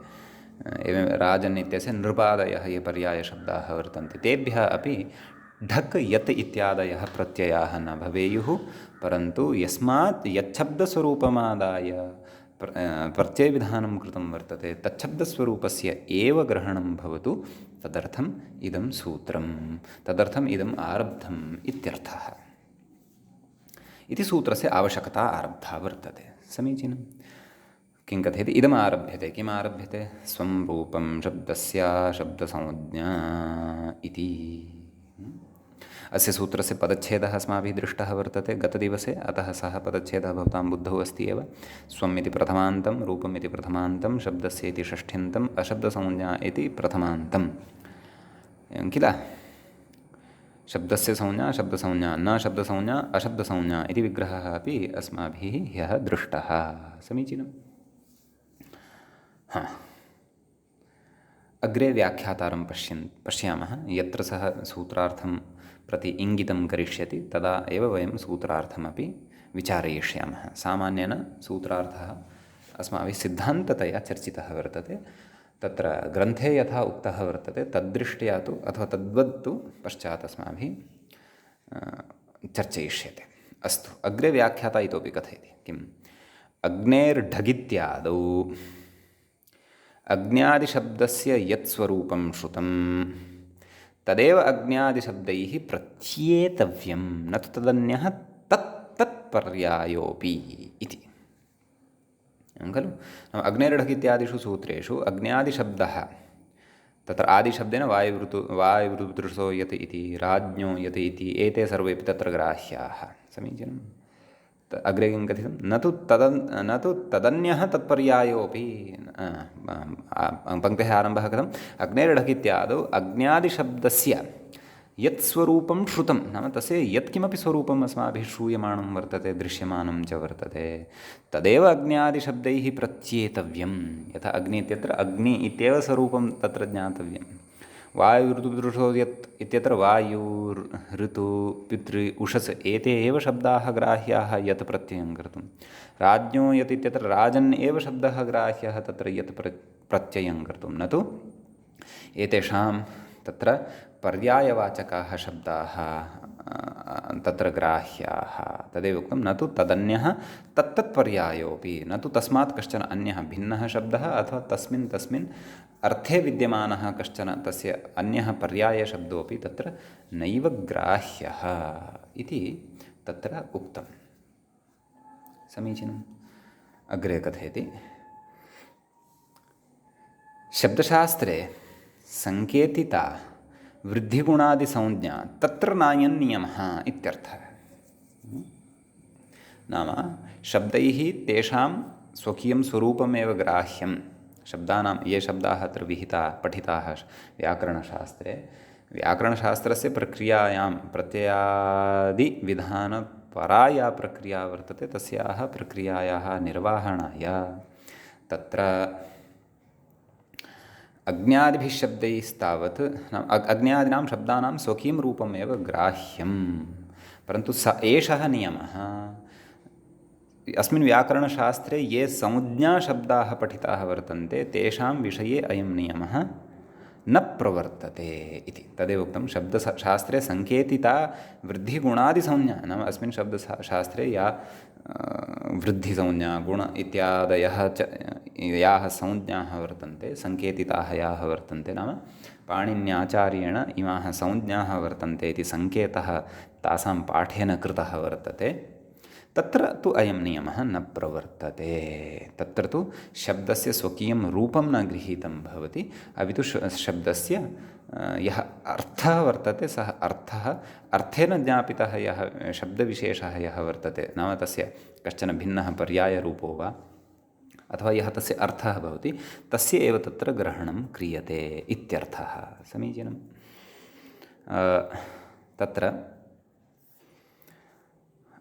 एवं राजन् इत्यस्य नृपादयः ये पर्यायशब्दाः वर्तन्ते, तेभ्यः अपि ढक् यत् इत्यादयः प्रत्ययाः न भवेयुः, परन्तु यस्मात् यच्छब्दस्वरूपमादाय प्रत्ययविधानं कृतं वर्तते तच्छब्दस्वरूपस्य एव ग्रहणं भवतु, तदर्थम् इदं सूत्रं, तदर्थम् इदम् आरब्धम् इत्यर्थः इति सूत्रस्य आवश्यकता आरब्धा वर्तते। समीचीनं। किं कथयति? इदम् आरभ्यते। किम् आरभ्यते? स्वं रूपं शब्दस्य शब्दसंज्ञा इति। अस्य सूत्रस्य पदच्छेदः अस्माभिः दृष्टः वर्तते गतदिवसे, अतः सः पदच्छेदः भवतां बुद्धौ अस्ति एव। स्वम् इति प्रथमान्तं, रूपम् इति प्रथमान्तं, शब्दस्य इति षष्ठ्यन्तम्, अशब्दसंज्ञा इति प्रथमान्तं, किल? शब्दस्य संज्ञा शब्दसंज्ञा, न शब्दसंज्ञा अशब्दसंज्ञा इति विग्रहः अपि अस्माभिः ह्यः दृष्टः। समीचीनं। अग्रे व्याख्यातारं पश्यामः। यत्र सः सूत्रार्थं प्रति इङ्गितं करिष्यति तदा एव वयं सूत्रार्थमपि विचारयिष्यामः। सामान्येन सूत्रार्थः अस्माभिः सिद्धान्ततया चर्चितः वर्तते। तत्र ग्रन्थे यथा उक्तः वर्तते तद्दृष्ट्या तु अथवा तद्वत्तु पश्चात् अस्माभिः चर्चयिष्यते। अस्तु, अग्रे व्याख्याता इतोपि कथयति। किम्? अग्नेर्ढगित्यादौ अग्न्यादिशब्दस्य यत् स्वरूपं श्रुतं तदेव अग्न्यादिशब्दैः प्रत्येतव्यं, न तु तदन्यः तत्पर्यायोऽपि इति। खलु? अग्नेर्ढक् इत्यादिषु सूत्रेषु अग्न्यादिशब्दः तत्र आदिशब्देन वायुवृतृषो यत् इति, राज्ञो यत् इति, एते सर्वेपि तत्र ग्राह्याः। समीचीनम्। अग्रे किं कथितं? न तु तदन्यः तत्पर्यायोऽपि। पङ्क्तेः आरम्भः कथम्? अग्नेर्ढक् इत्यादौ अग्न्यादिशब्दस्य यत् स्वरूपं श्रुतं, नाम तस्य यत्किमपि स्वरूपम् अस्माभिः श्रूयमाणं वर्तते, दृश्यमानं च वर्तते, तदेव अग्न्यादिशब्दैः प्रत्येतव्यं। यथा अग्नि इत्यत्र अग्नि इत्येव स्वरूपं तत्र ज्ञातव्यं। वायुऋतुदृशो यत् इत्यत्र वायु ऋतु पितृ उषस् एते एव शब्दाः ग्राह्याः यत् प्रत्ययं कर्तुं। राज्ञो यत् इत्यत्र राजन् एव शब्दः ग्राह्यः तत्र यत् प्रत्ययं कर्तुं, न तु एतेषां तत्र पर्यायवाचकाः शब्दाः तत्र ग्राह्याः। तदेव उक्तं, न तु तदन्यः तत्तत्पर्यायोऽपि, न तु तस्मात् कश्चन अन्यः भिन्नः शब्दः अथवा तस्मिन् अर्थे विद्यमानः कश्चन तस्य अन्यः पर्यायशब्दोऽपि तत्र नैव ग्राह्यः इति तत्र उक्तं। समीचीनम्। अग्रे कथयति, शब्दशास्त्रे सङ्केतिता वृद्धिगुणादिसंज्ञा तत्र नायं नियमः इत्यर्थः। नाम शब्दैः तेषां स्वकीयं स्वरूपमेव ग्राह्यं। शब्दानां ये शब्दाः अत्र विहिताः पठिताः व्याकरणशास्त्रे, व्याकरणशास्त्रस्य प्रक्रियायां प्रत्ययादिविधानपरा या प्रक्रिया वर्तते तस्याः प्रक्रियायाः निर्वहणाय तत्र अज्ञादिभिः शब्दैस्तावत् अज्ञादिनां शब्दानां स्वकीयं रूपमेव ग्राह्यं, परन्तु स एषः नियमः अस्मिन् व्याकरणशास्त्रे ये संज्ञाशब्दाः पठिताः वर्तन्ते तेषां विषये अयं नियमः न प्रवर्तते इति। तदेव उक्तं शब्दशास्त्रे सङ्केतिता वृद्धिगुणादिसंज्ञा, नाम अस्मिन् शब्दशास्त्रे या वृद्धिसंज्ञा गुण इत्यादयः च याः संज्ञाः वर्तन्ते, सङ्केतिताः याः वर्तन्ते, नाम पाणिन्याचार्येण इमाः संज्ञाः वर्तन्ते इति सङ्केतः तासां पाठेन कृतः वर्तते, तत्र तु अयं नियमः न प्रवर्तते। तत्र तु शब्दस्य स्वकीयं रूपं न गृहीतं भवति, अपि तु शब्दस्य यः अर्थः वर्तते सः अर्थः अर्थेन ज्ञापितः यः शब्दविशेषः यः वर्तते, नाम तस्य कश्चन भिन्नः पर्यायरूपो वा अथवा यः तस्य अर्थः भवति तस्य एव तत्र ग्रहणं क्रियते इत्यर्थः। समीचीनं। तत्र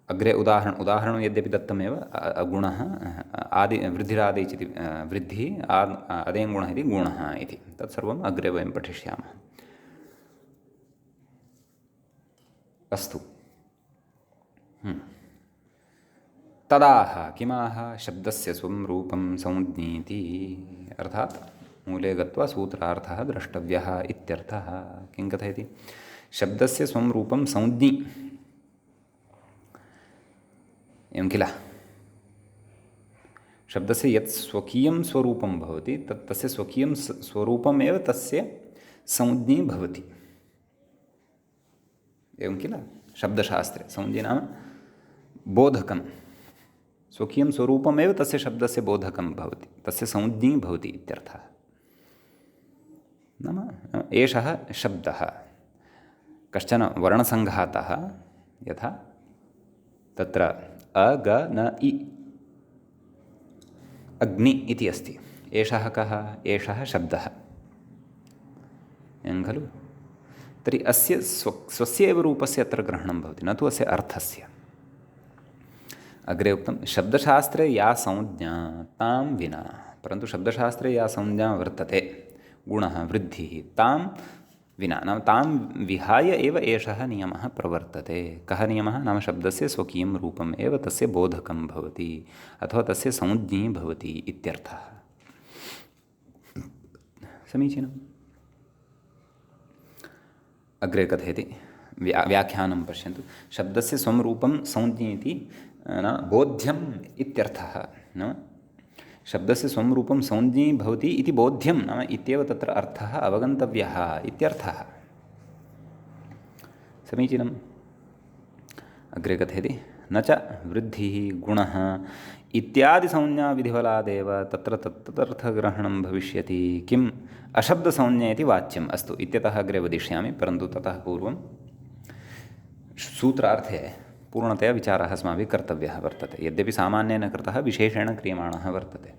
अग्रे उदाहरणं यद्यपि दत्तमेव, गुणः वृद्धिरादेश् इति वृद्धिः आदेयं गुणः इति गुणः इति तत्सर्वम् अग्रे वयं पठिष्यामः। अस्तु। तदाह किमाह शब्दस्य स्वं रूपं संज्ञेति, अर्थात् मूले गत्वा सूत्रार्थः द्रष्टव्यः इत्यर्थः। किं कथयति? शब्दस्य स्वं रूपं संज्ञि एवं किल, शब्दस्य यत् स्वकीयं स्वरूपं भवति तत् तस्य स्वकीयं स्वरूपमेव तस्य संज्ञी भवति, एवं किल। शब्दशास्त्रे संज्ञा नाम बोधकं, स्वकीयं स्वरूपमेव तस्य शब्दस्य बोधकं भवति, तस्य संज्ञी भवति इत्यर्थः। नाम एषः शब्दः कश्चन वर्णसङ्घातः, यथा तत्र अ ग न इ अग्नि इति अस्ति, एषः कः? एषः शब्दः, एवं खलु। तर्हि अस्य स्वस्य एव रूपस्य अत्र ग्रहणं भवति, न तु अस्य अर्थस्य। अग्रे उक्तं शब्दशास्त्रे या संज्ञा तां विना, परन्तु शब्दशास्त्रे या संज्ञा वर्तते गुणः वृद्धिः तां विना, नाम तां विहाय एव एषः नियमः प्रवर्तते। कः नियमः? नाम शब्दस्य स्वकीयं रूपम् एव तस्य बोधकं भवति अथवा तस्य संज्ञी भवति इत्यर्थः। समीचीनम्। अग्रे कथयति, व्याख्यानं पश्यन्तु। शब्दस्य स्वं रूपं संज्ञी इति न बोध्यम् इत्यर्थः। नाम शब्दस्य स्वं रूपं संज्ञी भवति इति बोध्यं, नाम इत्येव तत्र अर्थः अवगन्तव्यः इत्यर्थः। समीचीनम्। अग्रे कथयति, न च वृद्धिः गुणः इत्यादिसंज्ञाविधिबलादेव तत्र तदर्थग्रहणं भविष्यति, किम् अशब्दसंज्ञा इति वाच्यम्। अस्तु, इत्यतः अग्रे वदिष्यामि, परन्तु ततः पूर्वं सूत्रार्थे पूर्णतया विचारः अस्माभिः कर्तव्यः वर्तते। यद्यपि सामान्येन कृतः विशेषेण क्रियमाणः वर्तते।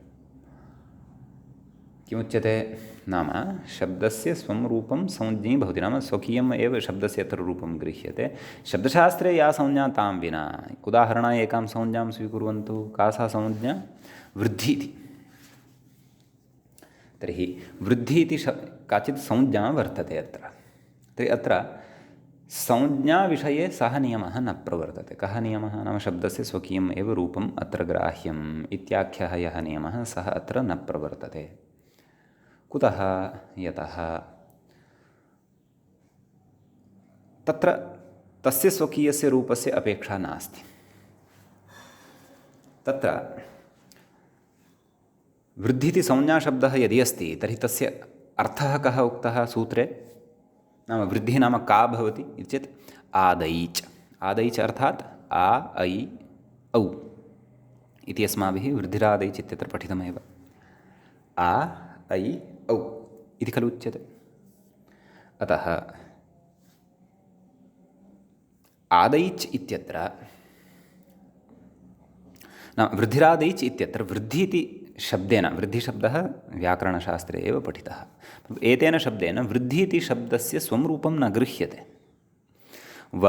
किमुच्यते? नाम शब्दस्य स्वं रूपं संज्ञी भवति, नाम स्वकीयम् एव शब्दस्य यत्र रूपं गृह्यते। शब्दशास्त्रे या संज्ञा तां विना, उदाहरणाय एकां संज्ञां स्वीकुर्वन्तु। का सा संज्ञा? वृद्धि इति। तर्हि वृद्धि इति काचित् संज्ञा वर्तते अत्र। तर्हि अत्र संज्ञाविषये सः नियमः न प्रवर्तते। कः नियमः? नाम शब्दस्य स्वकीयम् एव रूपम् अत्र ग्राह्यम् इत्याख्यः यः नियमः सः अत्र न प्रवर्तते। कुतः? यतः तत्र तस्य स्वकीयस्य रूपस्य अपेक्षा नास्ति। तत्र वृद्धिति संज्ञाशब्दः यदि अस्ति तर्हि तस्य अर्थः कः उक्तः सूत्रे? नाम वृद्धिः नाम का भवति चेत् आदैच्। आदैच् अर्थात् आ ऐ औ इति अस्माभिः वृद्धिरादैच् इत्यत्र पठितमेव। आ ऐ औ इति खलु उच्यते। अतः आदैच् इत्यत्र वृद्धिरादैच् इत्यत्र वृद्धि इति शब्देन, वृद्धिशब्दः व्याकरणशास्त्रे एव पठितः, एतेन शब्देन वृद्धि इति शब्दस्य स्वं रूपं न गृह्यते। व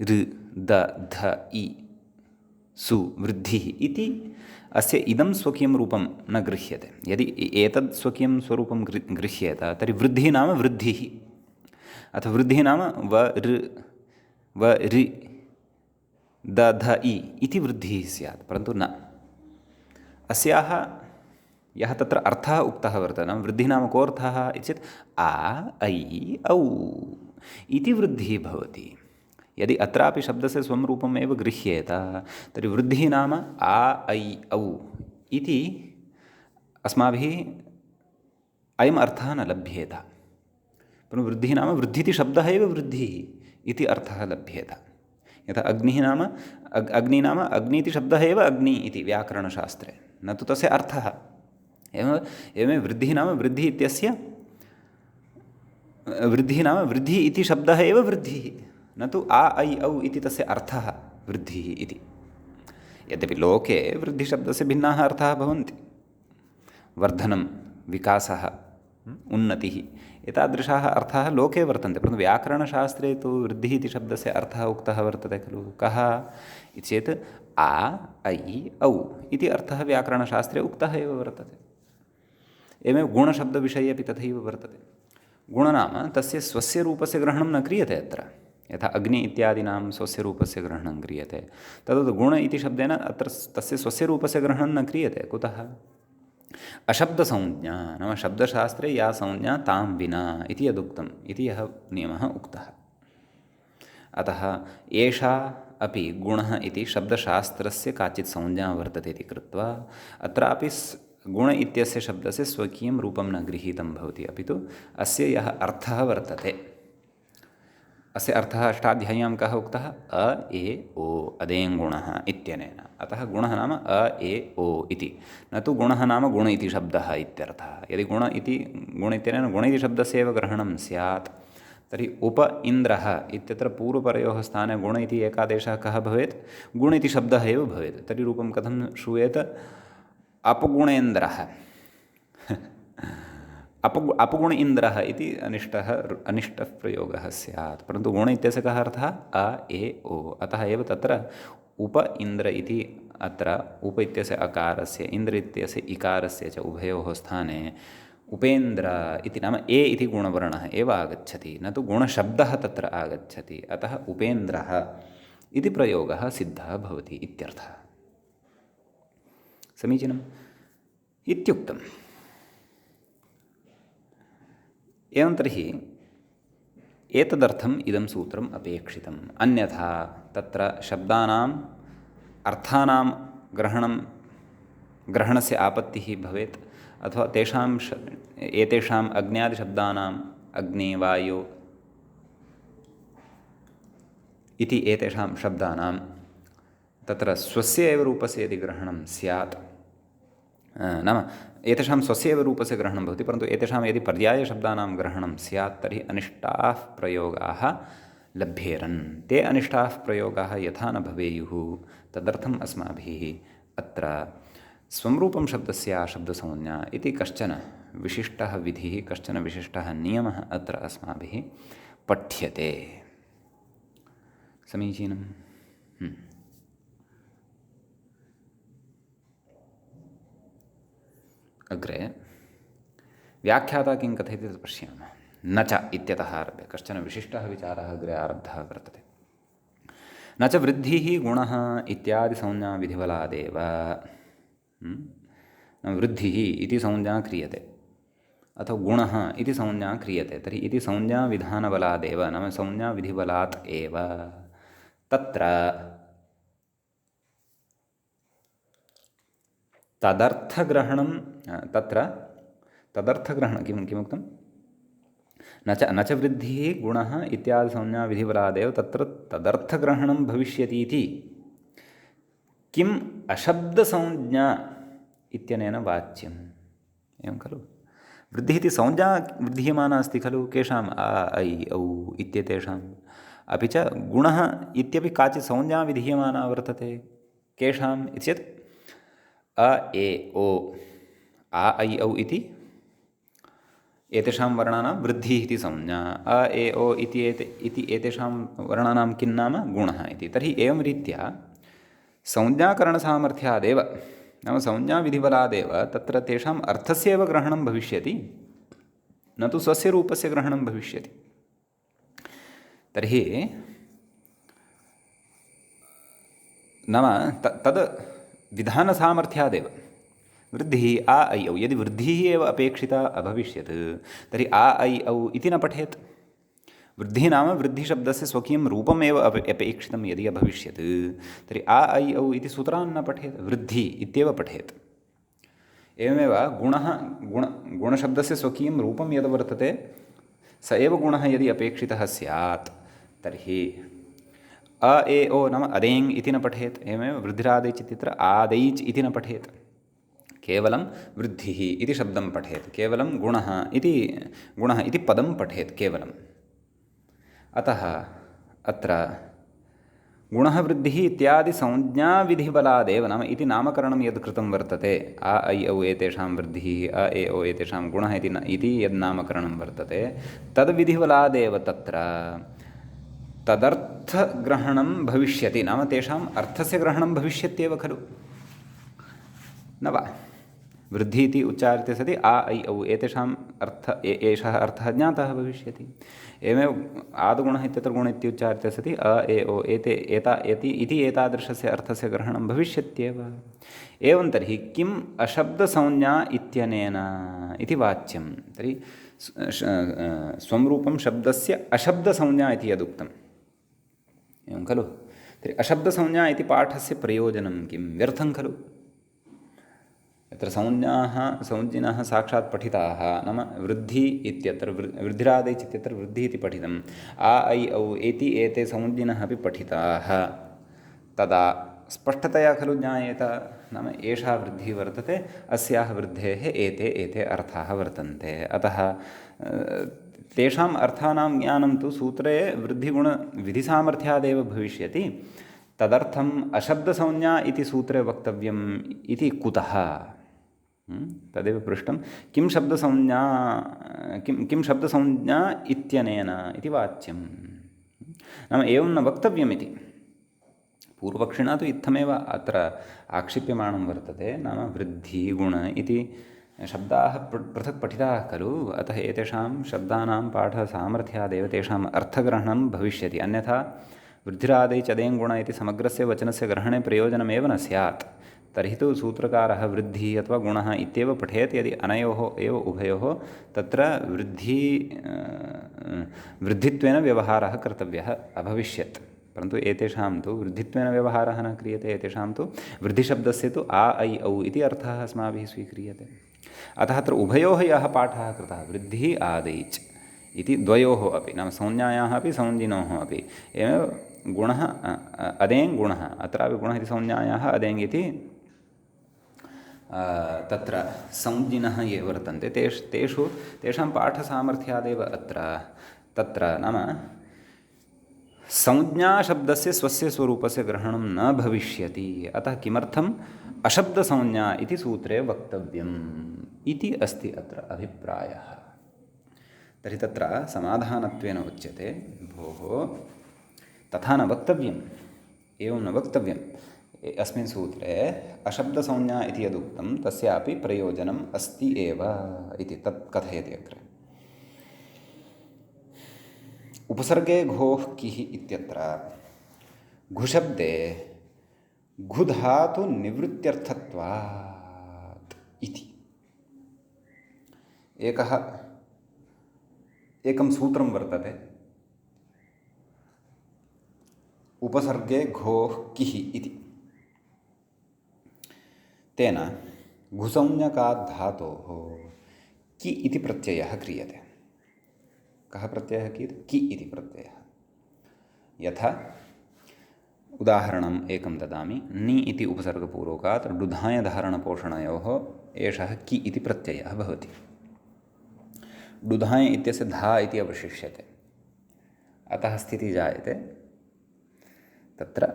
ऋ द ध इ सु वृद्धिः इति अस्य इदं स्वकीयं रूपं न गृह्यते। यदि एतद् स्वकीयं स्वरूपं गृह्येत तर्हि वृद्धिः नाम वृद्धिः, अथ वृद्धिः नाम व ऋ द ध इ इति वृद्धिः स्यात्, परन्तु न। अस्याः यः तत्र अर्थः उक्तः वर्तते, नाम वृद्धिः नाम कोऽर्थः इति चेत् आ ऐ औ इति वृद्धिः भवति। यदि अत्रापि शब्दस्य स्वं रूपम् एव गृह्येत तर्हि वृद्धिः नाम आ ऐ औ इति अस्माभिः अयम् अर्थः न लभ्येत। परन्तु वृद्धिः नाम वृद्धिति शब्दः एव वृद्धिः इति अर्थः लभ्येत। यथा अग्निः नाम अग्नि इति शब्दः एव अग्नि इति व्याकरणशास्त्रे, न तु तस्य अर्थः। एवमेव वृद्धिः नाम वृद्धिः इत्यस्य वृद्धिः नाम वृद्धिः इति शब्दः एव वृद्धिः, न तु आ ऐ औ इति तस्य अर्थः वृद्धिः इति। यद्यपि लोके वृद्धिशब्दस्य भिन्नाः अर्थाः भवन्ति, वर्धनं, विकासः, उन्नतिः, एतादृशाः अर्थाः लोके वर्तन्ते, परन्तु व्याकरणशास्त्रे तु वृद्धिः इति शब्दस्य अर्थः उक्तः वर्तते खलु। कः इति चेत् आ ऐ औ इति अर्थः व्याकरणशास्त्रे उक्तः एव वर्तते। एवमेव गुणशब्दविषये अपि तथैव वर्तते। गुण नाम तस्य स्वस्य रूपस्य ग्रहणं न क्रियते अत्र, यथा अग्नि इत्यादीनां स्वस्य रूपस्य ग्रहणं क्रियते, तद्वत् गुण इति शब्देन अत्र तस्य स्वस्य रूपस्य ग्रहणं न क्रियते। कुतः? अशब्दसंज्ञा नाम शब्दशास्त्रे या संज्ञा तां विना इति यदुक्तम् इति यः नियमः उक्तः। अतः एषा अपि गुणः इति शब्दशास्त्रस्य काचित् संज्ञा वर्तते इति कृत्वा अत्रापि गुण इत्यस्य शब्दस्य स्वकीयं रूपं न गृहीतं भवति, अपि तु अस्य यः अर्थः वर्तते, अस्य अर्थः अष्टाध्याय्यां कः उक्तः? अ ए ओ अदेङ्गुणः इत्यनेन। अतः गुणः नाम अ ए ओ इति, न तु गुणः नाम गुण इति शब्दः इत्यर्थः। यदि गुण इत्यनेन गुण इति शब्दस्य एव ग्रहणं स्यात् तर्हि उप इन्द्रः इत्यत्र पूर्वपरयोः स्थाने गुण इति एकादेशः कः भवेत्? गुण इति शब्दः एव भवेत्। तर्हि रूपं कथं श्रूयेत? अपगुणेन्द्रः अपगुण इन्द्रः इति अनिष्टः प्रयोगः स्यात्, परन्तु गुण इत्यस्य कः अर्थः? अ ए ओ। अतः एव तत्र उप इन्द्र इति अत्र उप इत्यस्य अकारस्य, इन्द्र इत्यस्य इकारस्य च उभयोः स्थाने उपेन्द्र इति नाम ए इति गुणवर्णः एव आगच्छति, न तु गुणशब्दः तत्र आगच्छति। अतः उपेन्द्रः इति प्रयोगः सिद्धः भवति इत्यर्थः। समीचीनम् इत्युक्तम्। एवं तर्हि एतदर्थम् इदं सूत्रम् अपेक्षितम्। अन्यथा तत्र शब्दानाम् अर्थानां ग्रहणस्य आपत्तिः भवेत्, अथवा एतेषाम् अग्न्यादिशब्दानाम् अग्नि वायु इति एतेषां शब्दानां तत्र स्वस्य एव रूपस्य यदि ग्रहणं स्यात्, नाम एतेषां स्वस्य एव रूपस्य ग्रहणं भवति, परन्तु एतेषां यदि पर्यायशब्दानां ग्रहणं स्यात् तर्हि अनिष्टाः प्रयोगाः लभ्येरन्। ते अनिष्टाः प्रयोगाः यथा न भवेयुः तदर्थम् अस्माभिः अत्र स्वं रूपं शब्दस्य शब्दसंज्ञा इति कश्चन विशिष्टः विधिः, कश्चन विशिष्टः नियमः अत्र अस्माभिः पठ्यते। समीचीनम्। अग्रे व्याख्याता किं कथयति तत् पश्यामः। न च इत्यतः आरभ्य कश्चन विशिष्टः विचारः अग्रे आरब्धः वर्तते। न च वृद्धिः गुणः इत्यादि संज्ञा विधिबलादेव। वृद्धिः इति संज्ञा क्रियते अथवा गुणः इति संज्ञा क्रियते, तर्हि इति संज्ञा विधानबलादेव, नाम संज्ञा विधिबलात् एव तत्र तदर्थग्रहणं किमुक्तं? न च वृद्धिः गुणः इत्यादि संज्ञा विधिबलादेव तत्र तदर्थग्रहणं भविष्यतीति किम् अशब्दसंज्ञा इत्यनेन वाच्यम्। एवं खलु? वृद्धिः इति संज्ञा विधीयमाना अस्ति खलु केषाम् आ ऐ औ इत्येतेषाम्। अपि च गुणः इत्यपि काचित् संज्ञा विधीयमाना वर्तते केषाम् इति चेत् अ ए ओ आ ऐ औ इति एतेषां वर्णानां वृद्धिः इति संज्ञा। अ ए ओ इति एतेषां वर्णानां किं नाम गुणः इति। तर्हि एवं रीत्या संज्ञाकरणसामर्थ्यादेव नाम संज्ञाविधिबलादेव तत्र तेषाम् अर्थस्य एव ग्रहणं भविष्यति, न तु स्वस्य रूपस्य ग्रहणं भविष्यति। तर्हि नाम तद् विधानसामर्थ्यादेव वृद्धिः आ ऐ औ, यदि वृद्धिः एव अपेक्षिता अभविष्यत् तर्हि आ ऐ औ इति न पठेत्। वृद्धिः नाम वृद्धिशब्दस्य स्वकीयं रूपमेव अपेक्षितं यदि अभविष्यत् तर्हि आ ऐ औ इति सूत्रान् न पठेत्, वृद्धि इत्येव पठेत्। एवमेव गुणशब्दस्य स्वकीयं रूपं यद् वर्तते स एव गुणः यदि अपेक्षितः स्यात् तर्हि अ ए ओ नाम अदेङ् इति न पठेत्। एवमेव वृद्धिरादैच् इत्यत्र आदैच् इति न पठेत्, केवलं वृद्धिः इति शब्दं पठेत्, केवलं गुणः इति पदं पठेत् केवलम्। अतः अत्र गुणः वृद्धिः इत्यादि संज्ञाविधिबलादेव नाम इति नामकरणं यद् कृतं वर्तते आ ऐ औ एतेषां वृद्धिः अ ए ओ एतेषां गुणः इति यद् नामकरणं वर्तते तद्विधिबलादेव तत्र तदर्थग्रहणं भविष्यति, नाम तेषाम् अर्थस्य ग्रहणं भविष्यत्येव खलु न वा। वृद्धि इति उच्चार्यते सति आ ऐ औ एतेषाम् एषः अर्थः ज्ञातः भविष्यति। एवमेव आदुगुणः इत्यत्र गुण इत्युच्चार्यते सति अ ए ओ इति एतादृशस्य अर्थस्य ग्रहणं भविष्यत्येव। एवं तर्हि किम् अशब्दसंज्ञा इत्यनेन इति वाच्यं। तर्हि स्वं रूपं शब्दस्य अशब्दसंज्ञा इति यदुक्तम् एवं खलु। तर्हि अशब्दसंज्ञा इति पाठस्य प्रयोजनं किं, व्यर्थं खलु। यत्र संज्ञिनः साक्षात् पठिताः नाम वृद्धि इत्यत्र वृद्धिरादैच् इत्यत्र वृद्धिः इति पठितम्, आ ऐ औ इति एते संज्ञिनः अपि पठिताः, तदा स्पष्टतया खलु ज्ञायेत नाम एषा वृद्धिः वर्तते, अस्याः वृद्धेः एते अर्थाः वर्तन्ते। अतः तेषाम् अर्थानां ज्ञानं तु सूत्रे वृद्धिगुणविधिसामर्थ्यादेव भविष्यति। तदर्थम् अशब्दसंज्ञा इति सूत्रे वक्तव्यम् इति कुतः तदेव पृष्टं। किं शब्दसंज्ञा इत्यनेन इति वाच्यं, नाम एवं न वक्तव्यमिति। पूर्वपक्षिणा तु इत्थमेव अत्र आक्षिप्यमाणं वर्तते, नाम वृद्धि गुण इति शब्दाः पृथक् पठिताः खलु, अतः एतेषां शब्दानां पाठसामर्थ्यादेव तेषाम् अर्थग्रहणं भविष्यति। अन्यथा वृद्धिरादैच् अदेङ्गुण इति समग्रस्य वचनस्य ग्रहणे प्रयोजनमेव न स्यात्। तर्हि तु सूत्रकारः वृद्धिः अथवा गुणः इत्येव पठेत् यदि अनयोः एव उभयोः तत्र वृद्धित्वेन व्यवहारः कर्तव्यः अभविष्यत्। परन्तु एतेषां तु वृद्धित्वेन व्यवहारः न क्रियते, एतेषां तु वृद्धिशब्दस्य तु आ ऐ औ इति अर्थः अस्माभिः स्वीक्रियते। अतः अत्र उभयोः यः पाठः कृतः वृद्धिः आदैच् इति द्वयोः अपि नाम संज्ञायाः अपि संज्ञिनोः अपि एवमेव गुणः अदेङ् गुणः, अत्रापि गुणः इति संज्ञायाः अदेङ् इति तत्र संज्ञिनः ये वर्तन्ते तेषां पाठसामर्थ्यादेव तत्र नाम संज्ञाशब्दस्य स्वस्य स्वरूपस्य ग्रहणं न भविष्यति। अतः किमर्थम् अशब्दसंज्ञा इति सूत्रे वक्तव्यम् इति अस्ति अत्र अभिप्रायः। तर्हि तत्र समाधानत्वेन उच्यते, भोः तथा न वक्तव्यम्, एवं न वक्तव्यम्। अस्मिन् सूत्रे अशब्दसंज्ञा इति यदुक्तं तस्यापि प्रयोजनम् अस्ति एव इति तत् कथयति अग्रे। उपसर्गे घोः किः इत्यत्र घुशब्दे घुधातुनिवृत्त्यर्थत्वात् इति एकं सूत्रं वर्तते। उपसर्गे घोः किः इति तेन घुसंज्ञकात् धातोः कि इति प्रत्ययः क्रियते। कः प्रत्ययः कि इति प्रत्ययः। यथा उदाहरणम् एकं ददामि। नि इति उपसर्गपूर्वकात् डुधायधारणपोषणयोः एषः कि इति प्रत्ययः भवति। डुधाय् इत्यस्य धा इति अवशिष्यते, अतः स्थितिः जायते तत्र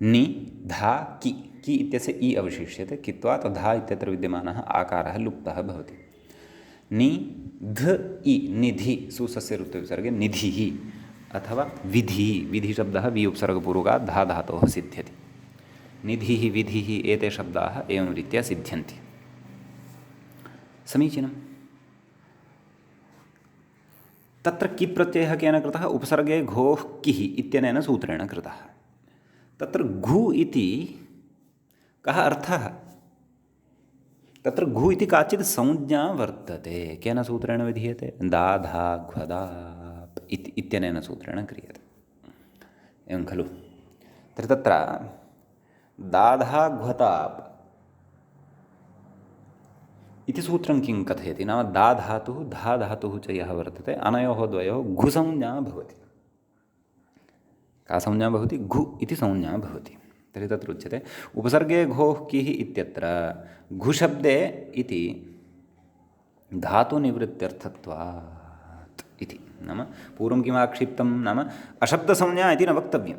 नि धा कि कि इत्यस्य इ अवशिष्यते, कित्वात् धा इत्यत्र विद्यमानः आकारः लुप्तः भवति। नि ध इ निधि सुसस्य ऋतुविसर्गे निधिः अथवा विधिः, विधिशब्दः वि उपसर्गपूर्वकात् धा धातोः सिद्ध्यति। निधिः विधिः एते शब्दाः एवं रीत्या सिद्ध्यन्ति। समीचीनम्। तत्र कि प्रत्ययः केन कृतः? उपसर्गे घोः किः इत्यनेन सूत्रेण कृतः। तत्र घु इति कः अर्थः? तत्र घु इति काचित् संज्ञा वर्तते। केन सूत्रेण विधीयते? दा धा घ्वदाप् इत्यनेन सूत्रेण क्रियते। एवं खलु? तत्र दा धा घ्वदाप् इति सूत्रं किं कथयति? नाम दा धातुः धा धातुः च यः वर्तते, अनयोः द्वयोः घुसंज्ञा भवति। का संज्ञा भवति? घु इति संज्ञा भवति। तर्हि तत्र उच्यते उपसर्गे घोः किः इत्यत्र घुशब्दे इति धातुनिवृत्त्यर्थत्वात् इति। नाम पूर्वं किम् आक्षिप्तं? नाम अशब्दसंज्ञा इति न वक्तव्यं।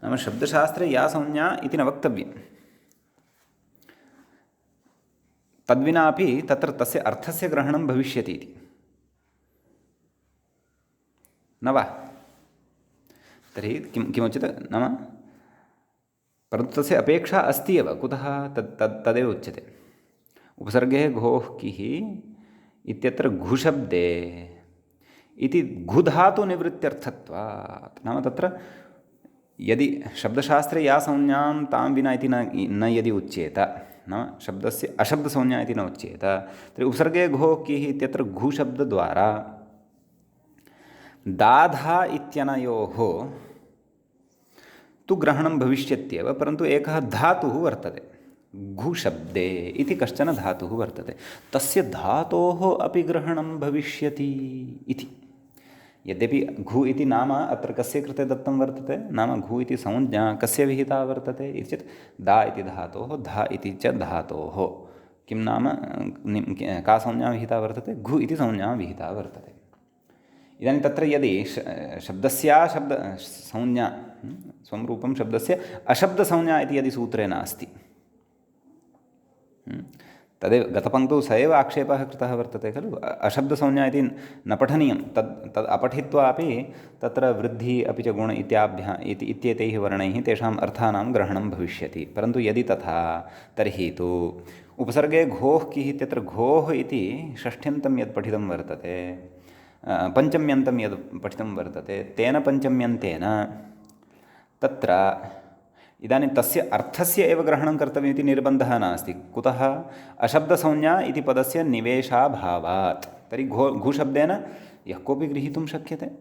नाम शब्दशास्त्रे या संज्ञा इति न वक्तव्यं। तद्विनापि तत्र तस्य अर्थस्य ग्रहणं भविष्यति इति, न वा? तर्हि किमुच्यते? नाम परन्तु तस्य अपेक्षा अस्ति एव। कुतः? तदेव उच्यते उपसर्गे घोः किः इत्यत्र घुशब्दे इति घुधातुनिवृत्त्यर्थत्वात्। नाम तत्र यदि शब्दशास्त्रे या संज्ञां तां विना इति न यदि उच्येत, नाम शब्दस्य अशब्दसंज्ञा इति न उच्येत, तर्हि उपसर्गे घोः किः इत्यत्र घुशब्दद्वारा दाधा इत्यनयोः तु ग्रहणं भविष्यत्येव, परन्तु एकः धातुः वर्तते घुशब्दे इति कश्चन धातुः वर्तते, तस्य धातोः अपि ग्रहणं भविष्यति इति। यद्यपि घु इति नाम अत्र कस्य कृते दत्तं वर्तते? नाम घु इति संज्ञा कस्य विहिता वर्तते इति चेत् दा इति धातोः, धा इति च धातोः किं नाम का संज्ञा विहिता वर्तते? घु इति संज्ञा विहिता वर्तते। इदानीं तत्र यदि शब्दसंज्ञा स्वं रूपं शब्दस्य अशब्दसंज्ञा इति यदि सूत्रे नास्ति, तदेव गतपङ्क्तौ स एव आक्षेपः कृतः वर्तते खलु। अशब्दसंज्ञा इति न पठनीयं, तद् अपठित्वापि तत्र वृद्धिः अपि च गुण इत्येतैः वर्णैः तेषाम् अर्थानां ग्रहणं भविष्यति। परन्तु यदि तथा, तर्हि तु उपसर्गे घोः किः इत्यत्र घोः इति षष्ठ्यन्तं यत् पठितं वर्तते, पञ्चम्यन्तं यद् पठितं वर्तते, तेन पञ्चम्यन्तेन तत्र इदानीं तस्य अर्थस्य एव ग्रहणं कर्तव्यमिति निर्बन्धः नास्ति। कुतः? अशब्दसंज्ञा इति पदस्य निवेशाभावात्। तर्हि घुशब्देन यः कोऽपि गृहीतुं शक्यते,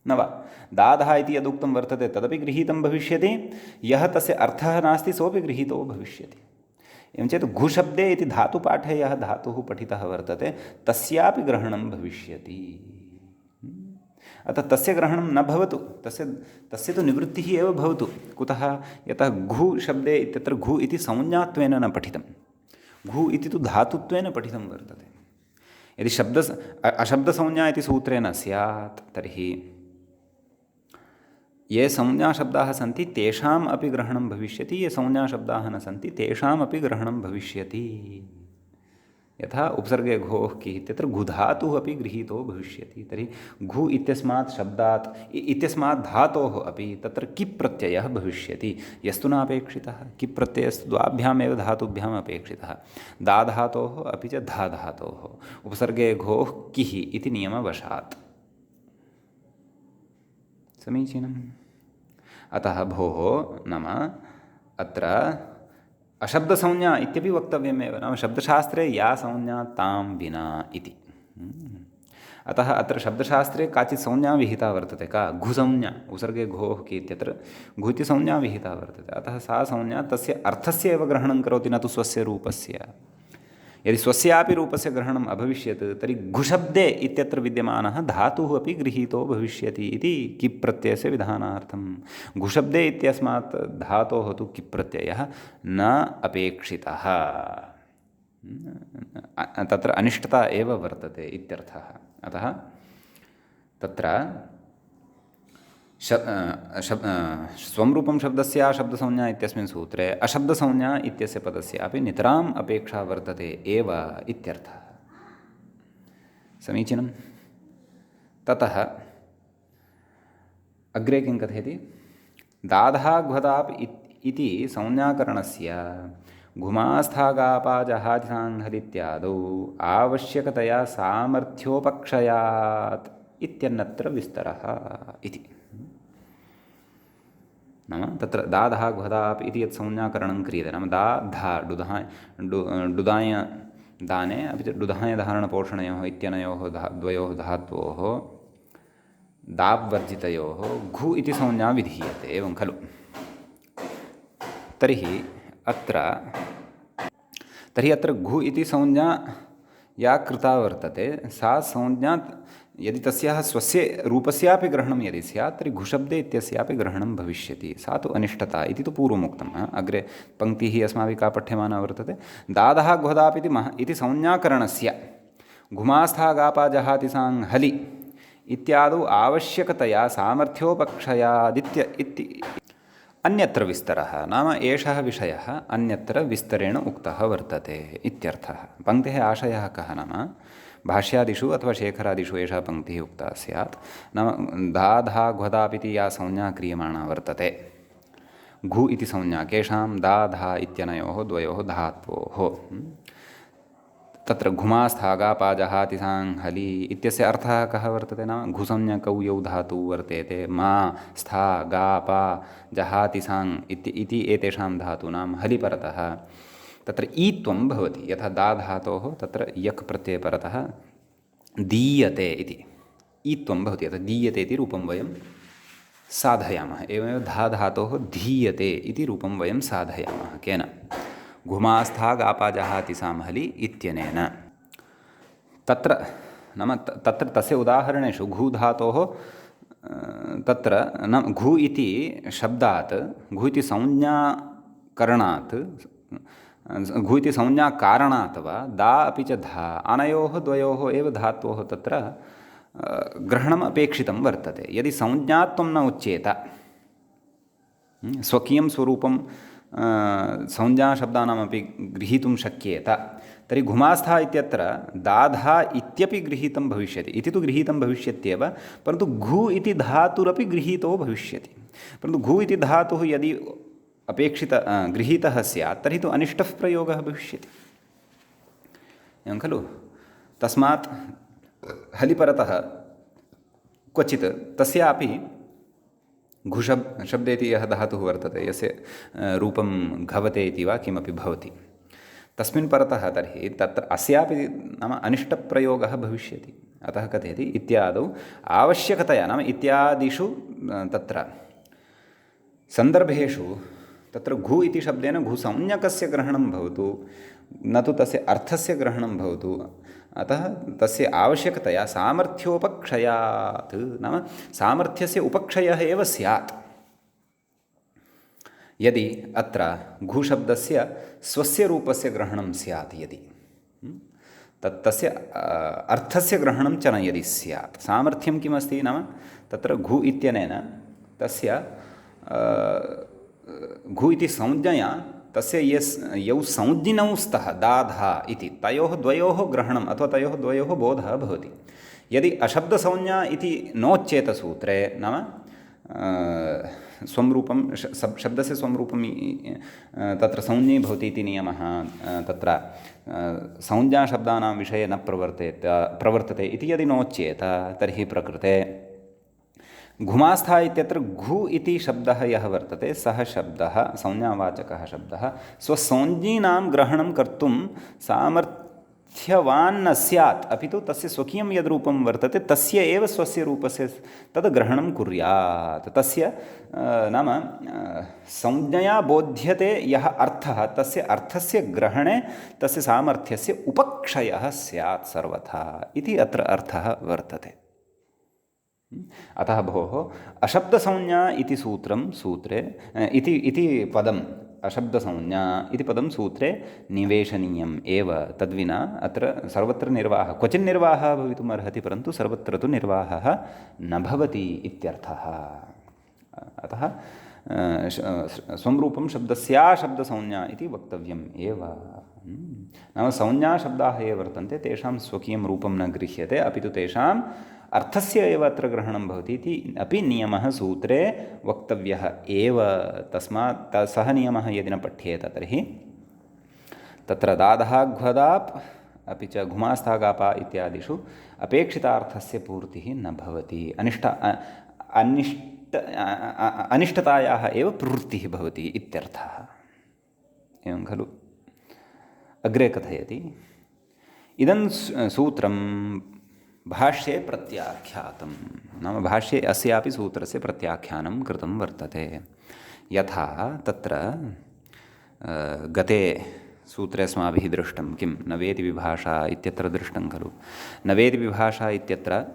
न वा? दाधः इति यदुक्तं वर्तते तदपि गृहीतं भविष्यति, यः तस्य अर्थः नास्ति सोऽपि गृहीतो भविष्यति। एवं चेत् घुशब्दे इति धातुपाठे यः धातुः पठितः वर्तते तस्यापि ग्रहणं भविष्यति। अतः तस्य ग्रहणं न भवतु, तस्य तु निवृत्तिः एव भवतु। कुतः? यतः घु शब्दे इत्यत्र घु इति संज्ञात्वेन न पठितं, घु इति तु धातुत्वेन पठितं वर्तते। यदि अशब्दसंज्ञा इति सूत्रे न स्यात्, तर्हि ये संज्ञाशब्दाः सन्ति तेषाम् अपि ग्रहणं भविष्यति, ये संज्ञाशब्दाः न सन्ति तेषाम् अपि ग्रहणं भविष्यति। यथा उपसर्गे घोः किः इत्यत्र घुधातुः अपि गृहीतो भविष्यति। तर्हि घु इत्यस्मात् शब्दात् इत्यस्मात् धातोः अपि तत्र किप् प्रत्ययः भविष्यति, यस्तु नापेक्षितः। किप् प्रत्ययस्तु द्वाभ्यामेव धातुभ्याम् अपेक्षितः, दा धातोः अपि च धा धातोः। उपसर्गे घोः किः इति नियमवशात्। समीचीनम्। अतः भोः नाम अत्र अशब्दसंज्ञा इत्यपि वक्तव्यमेव। नाम शब्दशास्त्रे या संज्ञा तां विना इति। अतः अत्र शब्दशास्त्रे काचित् संज्ञा विहिता वर्तते। का? घुसंज्ञा। उपसर्गे घोः कि इत्यत्र घु इति संज्ञा विहिता वर्तते। अतः सा संज्ञा तस्य अर्थस्य एव ग्रहणं करोति, न तु स्वस्य रूपस्य। यदि स्वस्यापि रूपस्य ग्रहणम् अभविष्यत् तर्हि घुशब्दे इत्यत्र विद्यमानः धातुः अपि गृहीतो भविष्यति इति किप् प्रत्ययस्य विधानार्थं। घुशब्दे इत्यस्मात् धातोः तु किप् प्रत्ययः न अपेक्षितः, तत्र अनिष्टता एव वर्तते इत्यर्थः। अतः तत्र स्वं रूपं शब्दस्य शब्दसंज्ञा इत्यस्मिन् सूत्रे अशब्दसंज्ञा इत्यस्य पदस्यापि नितराम् अपेक्षा वर्तते एव इत्यर्थः। समीचीनं। ततः अग्रे किं कथयति? दाधाघ्वदाप् इति संज्ञाकरणस्य घुमास्थागापाजहातिसाङ्घदित्यादौ आवश्यकतया सामर्थ्योपक्षयात् इत्यन्यत्र विस्तरः इति। नाम तत्र दाधः घ्वदाप् इति यत् संज्ञाकरणं क्रियते, नाम दा धा डुदाय दाने अपि च डुधाय धारणपोषणयोः इत्यनयोः द्वयोः धात्वोः दाब्वर्जितयोः घु इति संज्ञा विधीयते, एवं खलु? तर्हि अत्र घु इति संज्ञा या कृता वर्तते सा संज्ञा यदि तस्याः स्वस्य रूपस्यापि ग्रहणं यदि स्यात् तर्हि घुशब्दे इत्यस्यापि ग्रहणं भविष्यति, सा तु अनिष्टता इति तु पूर्वमुक्तम्। अग्रे पङ्क्तिः अस्माभिः का पठ्यमाना वर्तते? दादः घ्वदाप् इति संज्ञाकरणस्य घुमास्थागापाजहाति साङ् हलि इत्यादौ आवश्यकतया सामर्थ्योपक्षयादित्य इति अन्यत्र विस्तरः, नाम एषः विषयः अन्यत्र विस्तरेण उक्तः वर्तते इत्यर्थः। पङ्क्तेः आशयः कः? नाम भाष्यादिषु अथवा शेखरादिषु एषा पङ्क्तिः उक्ता स्यात्, नाम दाधा घ्वदाप् इति या संज्ञा क्रियमाणा वर्तते, घु इति संज्ञा केषां? दाधा इत्यनयोः द्वयोः धात्वोः। तत्र घुमास्थागापाजहाति साङ् हलि इत्यस्य अर्थः कः वर्तते? नाम घुसंज्ञकौ यौ धातुः वर्तेते, मा स्था गा पा जहाति साङ् इति एतेषां धातूनां हलि परतः तत्र ईत्वं भवति। यथा दा धातोः तत्र यक् प्रत्यये परतः दीयते इति ईत्वं भवति, यथा दीयते इति रूपं वयं साधयामः। एवमेव धा धातोः धीयते इति रूपं वयं साधयामः। केन? घुमास्थागापाजहाति सां हलि इत्यनेन। तत्र नाम तत्र तस्य उदाहरणेषु घु धातोः तत्र नाम घु इति शब्दात्, घु इति संज्ञाकरणात्, घु इति संज्ञाकारणात् वा दा अपि च धा अनयोः द्वयोः एव धात्वोः तत्र ग्रहणम् अपेक्षितं वर्तते। यदि संज्ञात्वं न उच्येत, स्वकीयं स्वरूपं संज्ञाशब्दानामपि गृहीतुं शक्येत, तर्हि घुमास्था इत्यत्र दाधा इत्यपि गृहीतं भविष्यति। इति तु गृहीतं भविष्यत्येव, परन्तु घु इति धातुरपि गृहीतो भविष्यति। परन्तु घु इति धातुः यदि गृहीतः स्यात् तर्हि तु अनिष्टः प्रयोगः भविष्यति, एवं खलु? तस्मात् हलिपरतः क्वचित् तस्यापि घुशब्दे इति यः धातुः वर्तते, यस्य रूपं घवते इति वा किमपि भवति, तस्मिन् परतः तर्हि तत्र अस्यापि नाम अनिष्टप्रयोगः भविष्यति। अतः कथयति इत्यादौ आवश्यकतया, नाम इत्यादिषु तत्र सन्दर्भेषु तत्र घु इति शब्देन घुसंज्ञकस्य ग्रहणं भवतु, न तु तस्य अर्थस्य ग्रहणं भवतु। अतः तस्य आवश्यकतया सामर्थ्योपक्षयात्, नाम सामर्थ्यस्य उपक्षयः एव स्यात्। यदि अत्र घुशब्दस्य स्वस्य रूपस्य ग्रहणं स्यात्, यदि तस्य अर्थस्य ग्रहणं च न यदि स्यात्, सामर्थ्यं किमस्ति? नाम तत्र घु इत्यनेन तस्य घु इति संज्ञया तस्य यौ संज्ञिनौ स्तः दाधा इति तयोः द्वयोः ग्रहणम् अथवा तयोः द्वयोः बोधः भवति। यदि अशब्दसंज्ञा इति नोच्येत सूत्रे, नाम स्वं रूपं शब्दस्य स्वं रूपं तत्र संज्ञे भवति इति नियमः तत्र संज्ञाशब्दानां विषये न प्रवर्तते इति यदि नोच्येत, तर्हि प्रकृते घुमास्था इत्यत्र घु इति शब्दः यः वर्तते, सः शब्दः संज्ञावाचकः शब्दः स्वसंज्ञीनां ग्रहणं कर्तुं सामर्थ्यवान् न स्यात् अपि तु तस्य स्वकीयं यद् रूपं वर्तते तस्य एव स्वस्य रूपस्य तद् ग्रहणं कुर्यात्। तस्य नाम संज्ञया बोध्यते यः अर्थः तस्य अर्थस्य ग्रहणे तस्य सामर्थ्यस्य उपक्षयः स्यात् सर्वथा इति अत्र अर्थः वर्तते। अतः भोः अशब्दसंज्ञा इति सूत्रे इति पदम् अशब्दसंज्ञा इति पदं सूत्रे निवेशनीयम् एव। तद्विना अत्र सर्वत्र निर्वाहः क्वचिन् निर्वाहः भवितुम् अर्हति, परन्तु सर्वत्र तु निर्वाहः न भवति इत्यर्थः। अतः स्वं रूपं शब्दस्या शब्दसंज्ञा इति वक्तव्यम् एव। नाम संज्ञाशब्दाः ये वर्तन्ते तेषां स्वकीयं रूपं न गृह्यते, अपि तु तेषाम् अर्थस्य एव अत्र ग्रहणं भवति इति अपि नियमः सूत्रे वक्तव्यः एव। तस्मात् सः नियमः यदि न पठ्येत तर्हि तत्र दादः घ्वदाप् अपि च घुमास्तागापा इत्यादिषु अपेक्षितार्थस्य पूर्तिः न भवति, अनिष्टतायाः एव प्रवृत्तिः भवति इत्यर्थः। एवं खलु। अग्रे कथयति, इदं सूत्रं भाष्ये प्रत्याख्यातं, नाम भाष्ये अस्यापि सूत्रस्य प्रत्याख्यानं कृतं वर्तते। यथा तत्र गते सूत्रे अस्माभिः दृष्टं किं न वेति विभाषा इत्यत्र दृष्टं खलु। न वेति विभाषा इत्यत्र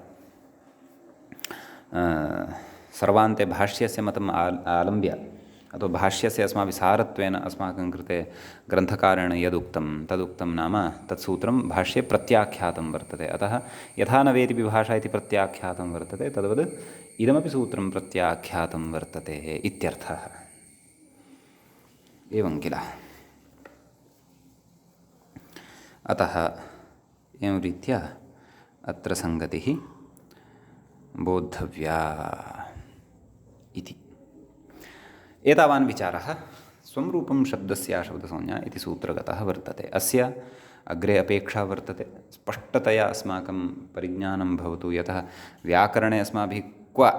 सर्वान्ते भाष्यस्य मतम् आलम्ब्य अथवा भाष्यस्य अस्माभिः सारत्वेन अस्माकं कृते ग्रन्थकारेण यदुक्तं तदुक्तं नाम तत्सूत्रं भाष्ये प्रत्याख्यातं वर्तते। अतः यथा न वेति विभाषा इति प्रत्याख्यातं वर्तते तद्वद् इदमपि सूत्रं प्रत्याख्यातं वर्तते इत्यर्थः। एवं किल। अतः एवं रीत्या अत्र संगतिः बोद्धव्या इति। एतावान् विचारः स्वं रूपं शब्दस्य शब्दसंज्ञा इति सूत्रगतः वर्तते। अस्य अग्रे अपेक्षा वर्तते स्पष्टतया अस्माकं परिज्ञानं भवतु। यतः व्याकरणे अस्माभिः क्व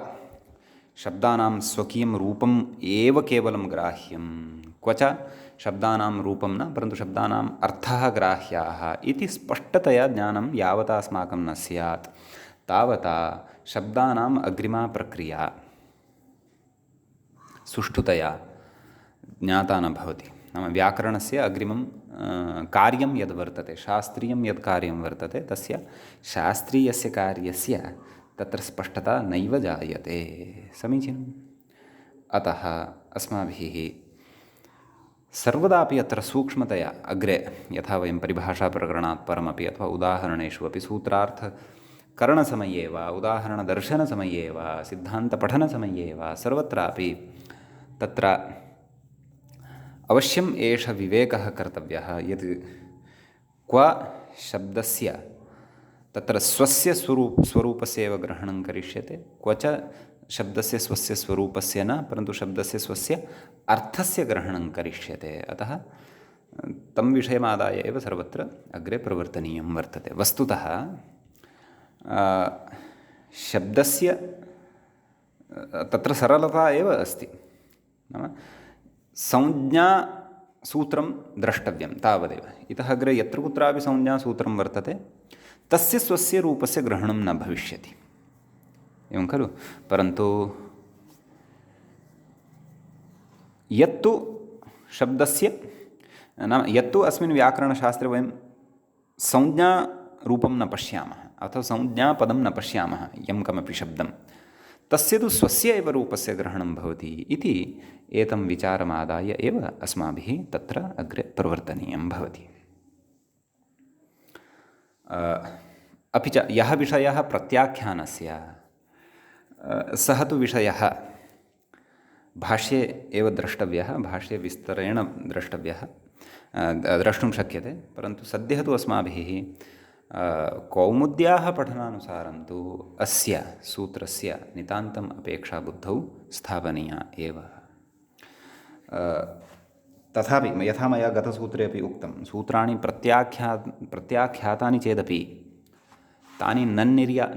शब्दानां स्वकीयं रूपम् एव केवलं ग्राह्यं, क्व च शब्दानां रूपं न परन्तु शब्दानाम् अर्थः ग्राह्याः इति स्पष्टतया ज्ञानं यावता अस्माकं न स्यात् तावता शब्दानाम् अग्रिमा प्रक्रिया सुष्ठुतया ज्ञाता न भवति। नाम व्याकरणस्य अग्रिमं कार्यं यद् वर्तते, शास्त्रीयं यद् कार्यं वर्तते, तस्य शास्त्रीयस्य कार्यस्य तत्र स्पष्टता नैव जायते। समीचीनम्। अतः अस्माभिः सर्वदापि अत्र सूक्ष्मतया अग्रे यथा वयं परिभाषाप्रकरणात् परमपि अथवा उदाहरणेषु अपि सूत्रार्थकरणसमये वा उदाहरणदर्शनसमये वा सिद्धान्तपठनसमये वा सर्वत्रापि तत्र अवश्यम् एष विवेकः कर्तव्यः यत् क्व शब्दस्य तत्र स्वस्य स्वरूपस्य एव ग्रहणं करिष्यते, क्व च शब्दस्य स्वस्य स्वरूपस्य न परन्तु शब्दस्य स्वस्य अर्थस्य ग्रहणं करिष्यते। अतः तं विषयमादाय एव सर्वत्र अग्रे प्रवर्तनीयं वर्तते। वस्तुतः शब्दस्य तत्र सरलता एव अस्ति। नाम संज्ञासूत्रं द्रष्टव्यं तावदेव। इतः अग्रे यत्र कुत्रापि संज्ञासूत्रं वर्तते तस्य स्वस्य रूपस्य ग्रहणं न भविष्यति। एवं खलु। परन्तु यत्तु शब्दस्य नाम यत्तु अस्मिन् व्याकरणशास्त्रे वयं संज्ञारूपं न पश्यामः अथवा संज्ञापदं न पश्यामः यं कमपि शब्दं तस्य तु स्वस्य एव रूपस्य ग्रहणं भवति इति एतं विचारमादाय एव अस्माभिः तत्र अग्रे प्रवर्तनीयं भवति। अपि च यः विषयः प्रत्याख्यानस्य सः तु विषयः भाष्ये एव द्रष्टव्यः, भाष्ये विस्तरेण द्रष्टव्यः, द्रष्टुं शक्यते। परन्तु सद्यः तु अस्माभिः कौमुद्याः पठनानुसारं तु अस्य सूत्रस्य नितान्तम् अपेक्षाबुद्धौ स्थापनीया एव। तथापि यथा मया गतसूत्रे अपि उक्तं सूत्राणि प्रत्याख्यातानि चेदपि तानि न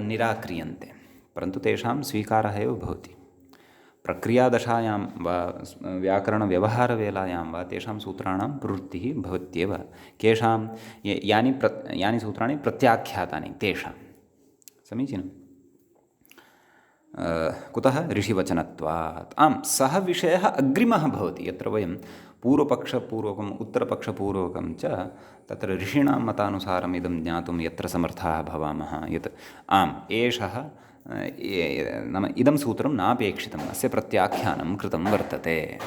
निराक्रियन्ते, परन्तु तेषां स्वीकारः एव भवति। प्रक्रियादशायां वा व्याकरणव्यवहारवेलायां वा तेषां सूत्राणां प्रवृत्तिः भवत्येव। केषां यानि सूत्राणि प्रत्याख्यातानि तेषां। समीचीनं। कुतः ऋषिवचनत्वात्। आम्, सः विषयः अग्रिमः भवति। यत्र वयं पूर्वपक्षपूर्वकम् उत्तरपक्षपूर्वकं च तत्र ऋषीणां मतानुसारम् इदं ज्ञातुं यत्र समर्थाः भवामः, यत् आम् एषः नाम इदं सूत्रं नापेक्षितम्, अस्य प्रत्याख्यानं कृतं वर्तते,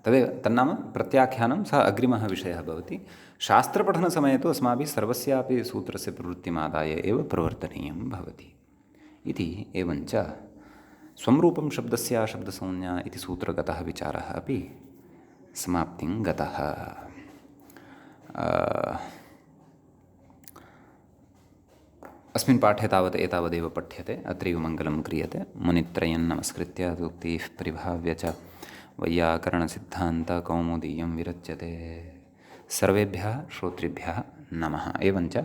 तदेव तन्नाम प्रत्याख्यानं सः अग्रिमः विषयः भवति। शास्त्रपठनसमये तु अस्माभिः सर्वस्यापि सूत्रस्य प्रवृत्तिमादाय एव प्रवर्तनीयं भवति इति। एवञ्च स्वं रूपं शब्दस्य शब्दसंज्ञा इति सूत्रगतः विचारः अपि समाप्तिं गतः। अस्मिन् पाठे तावत् एतावदेव पठ्यते। अत्रैव मङ्गलं क्रियते। मुनित्रयं नमस्कृत्य सूक्तिः परिभाव्य च वैयाकरणसिद्धान्तकौमुदीयं विरच्यते। सर्वेभ्यः श्रोतृभ्यः नमः। एवञ्च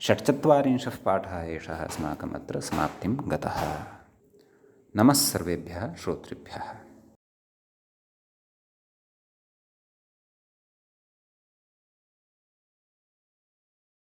46 पाठः एषः अस्माकम् अत्र समाप्तिं गतः। नमः सर्वेभ्यः श्रोतृभ्यः।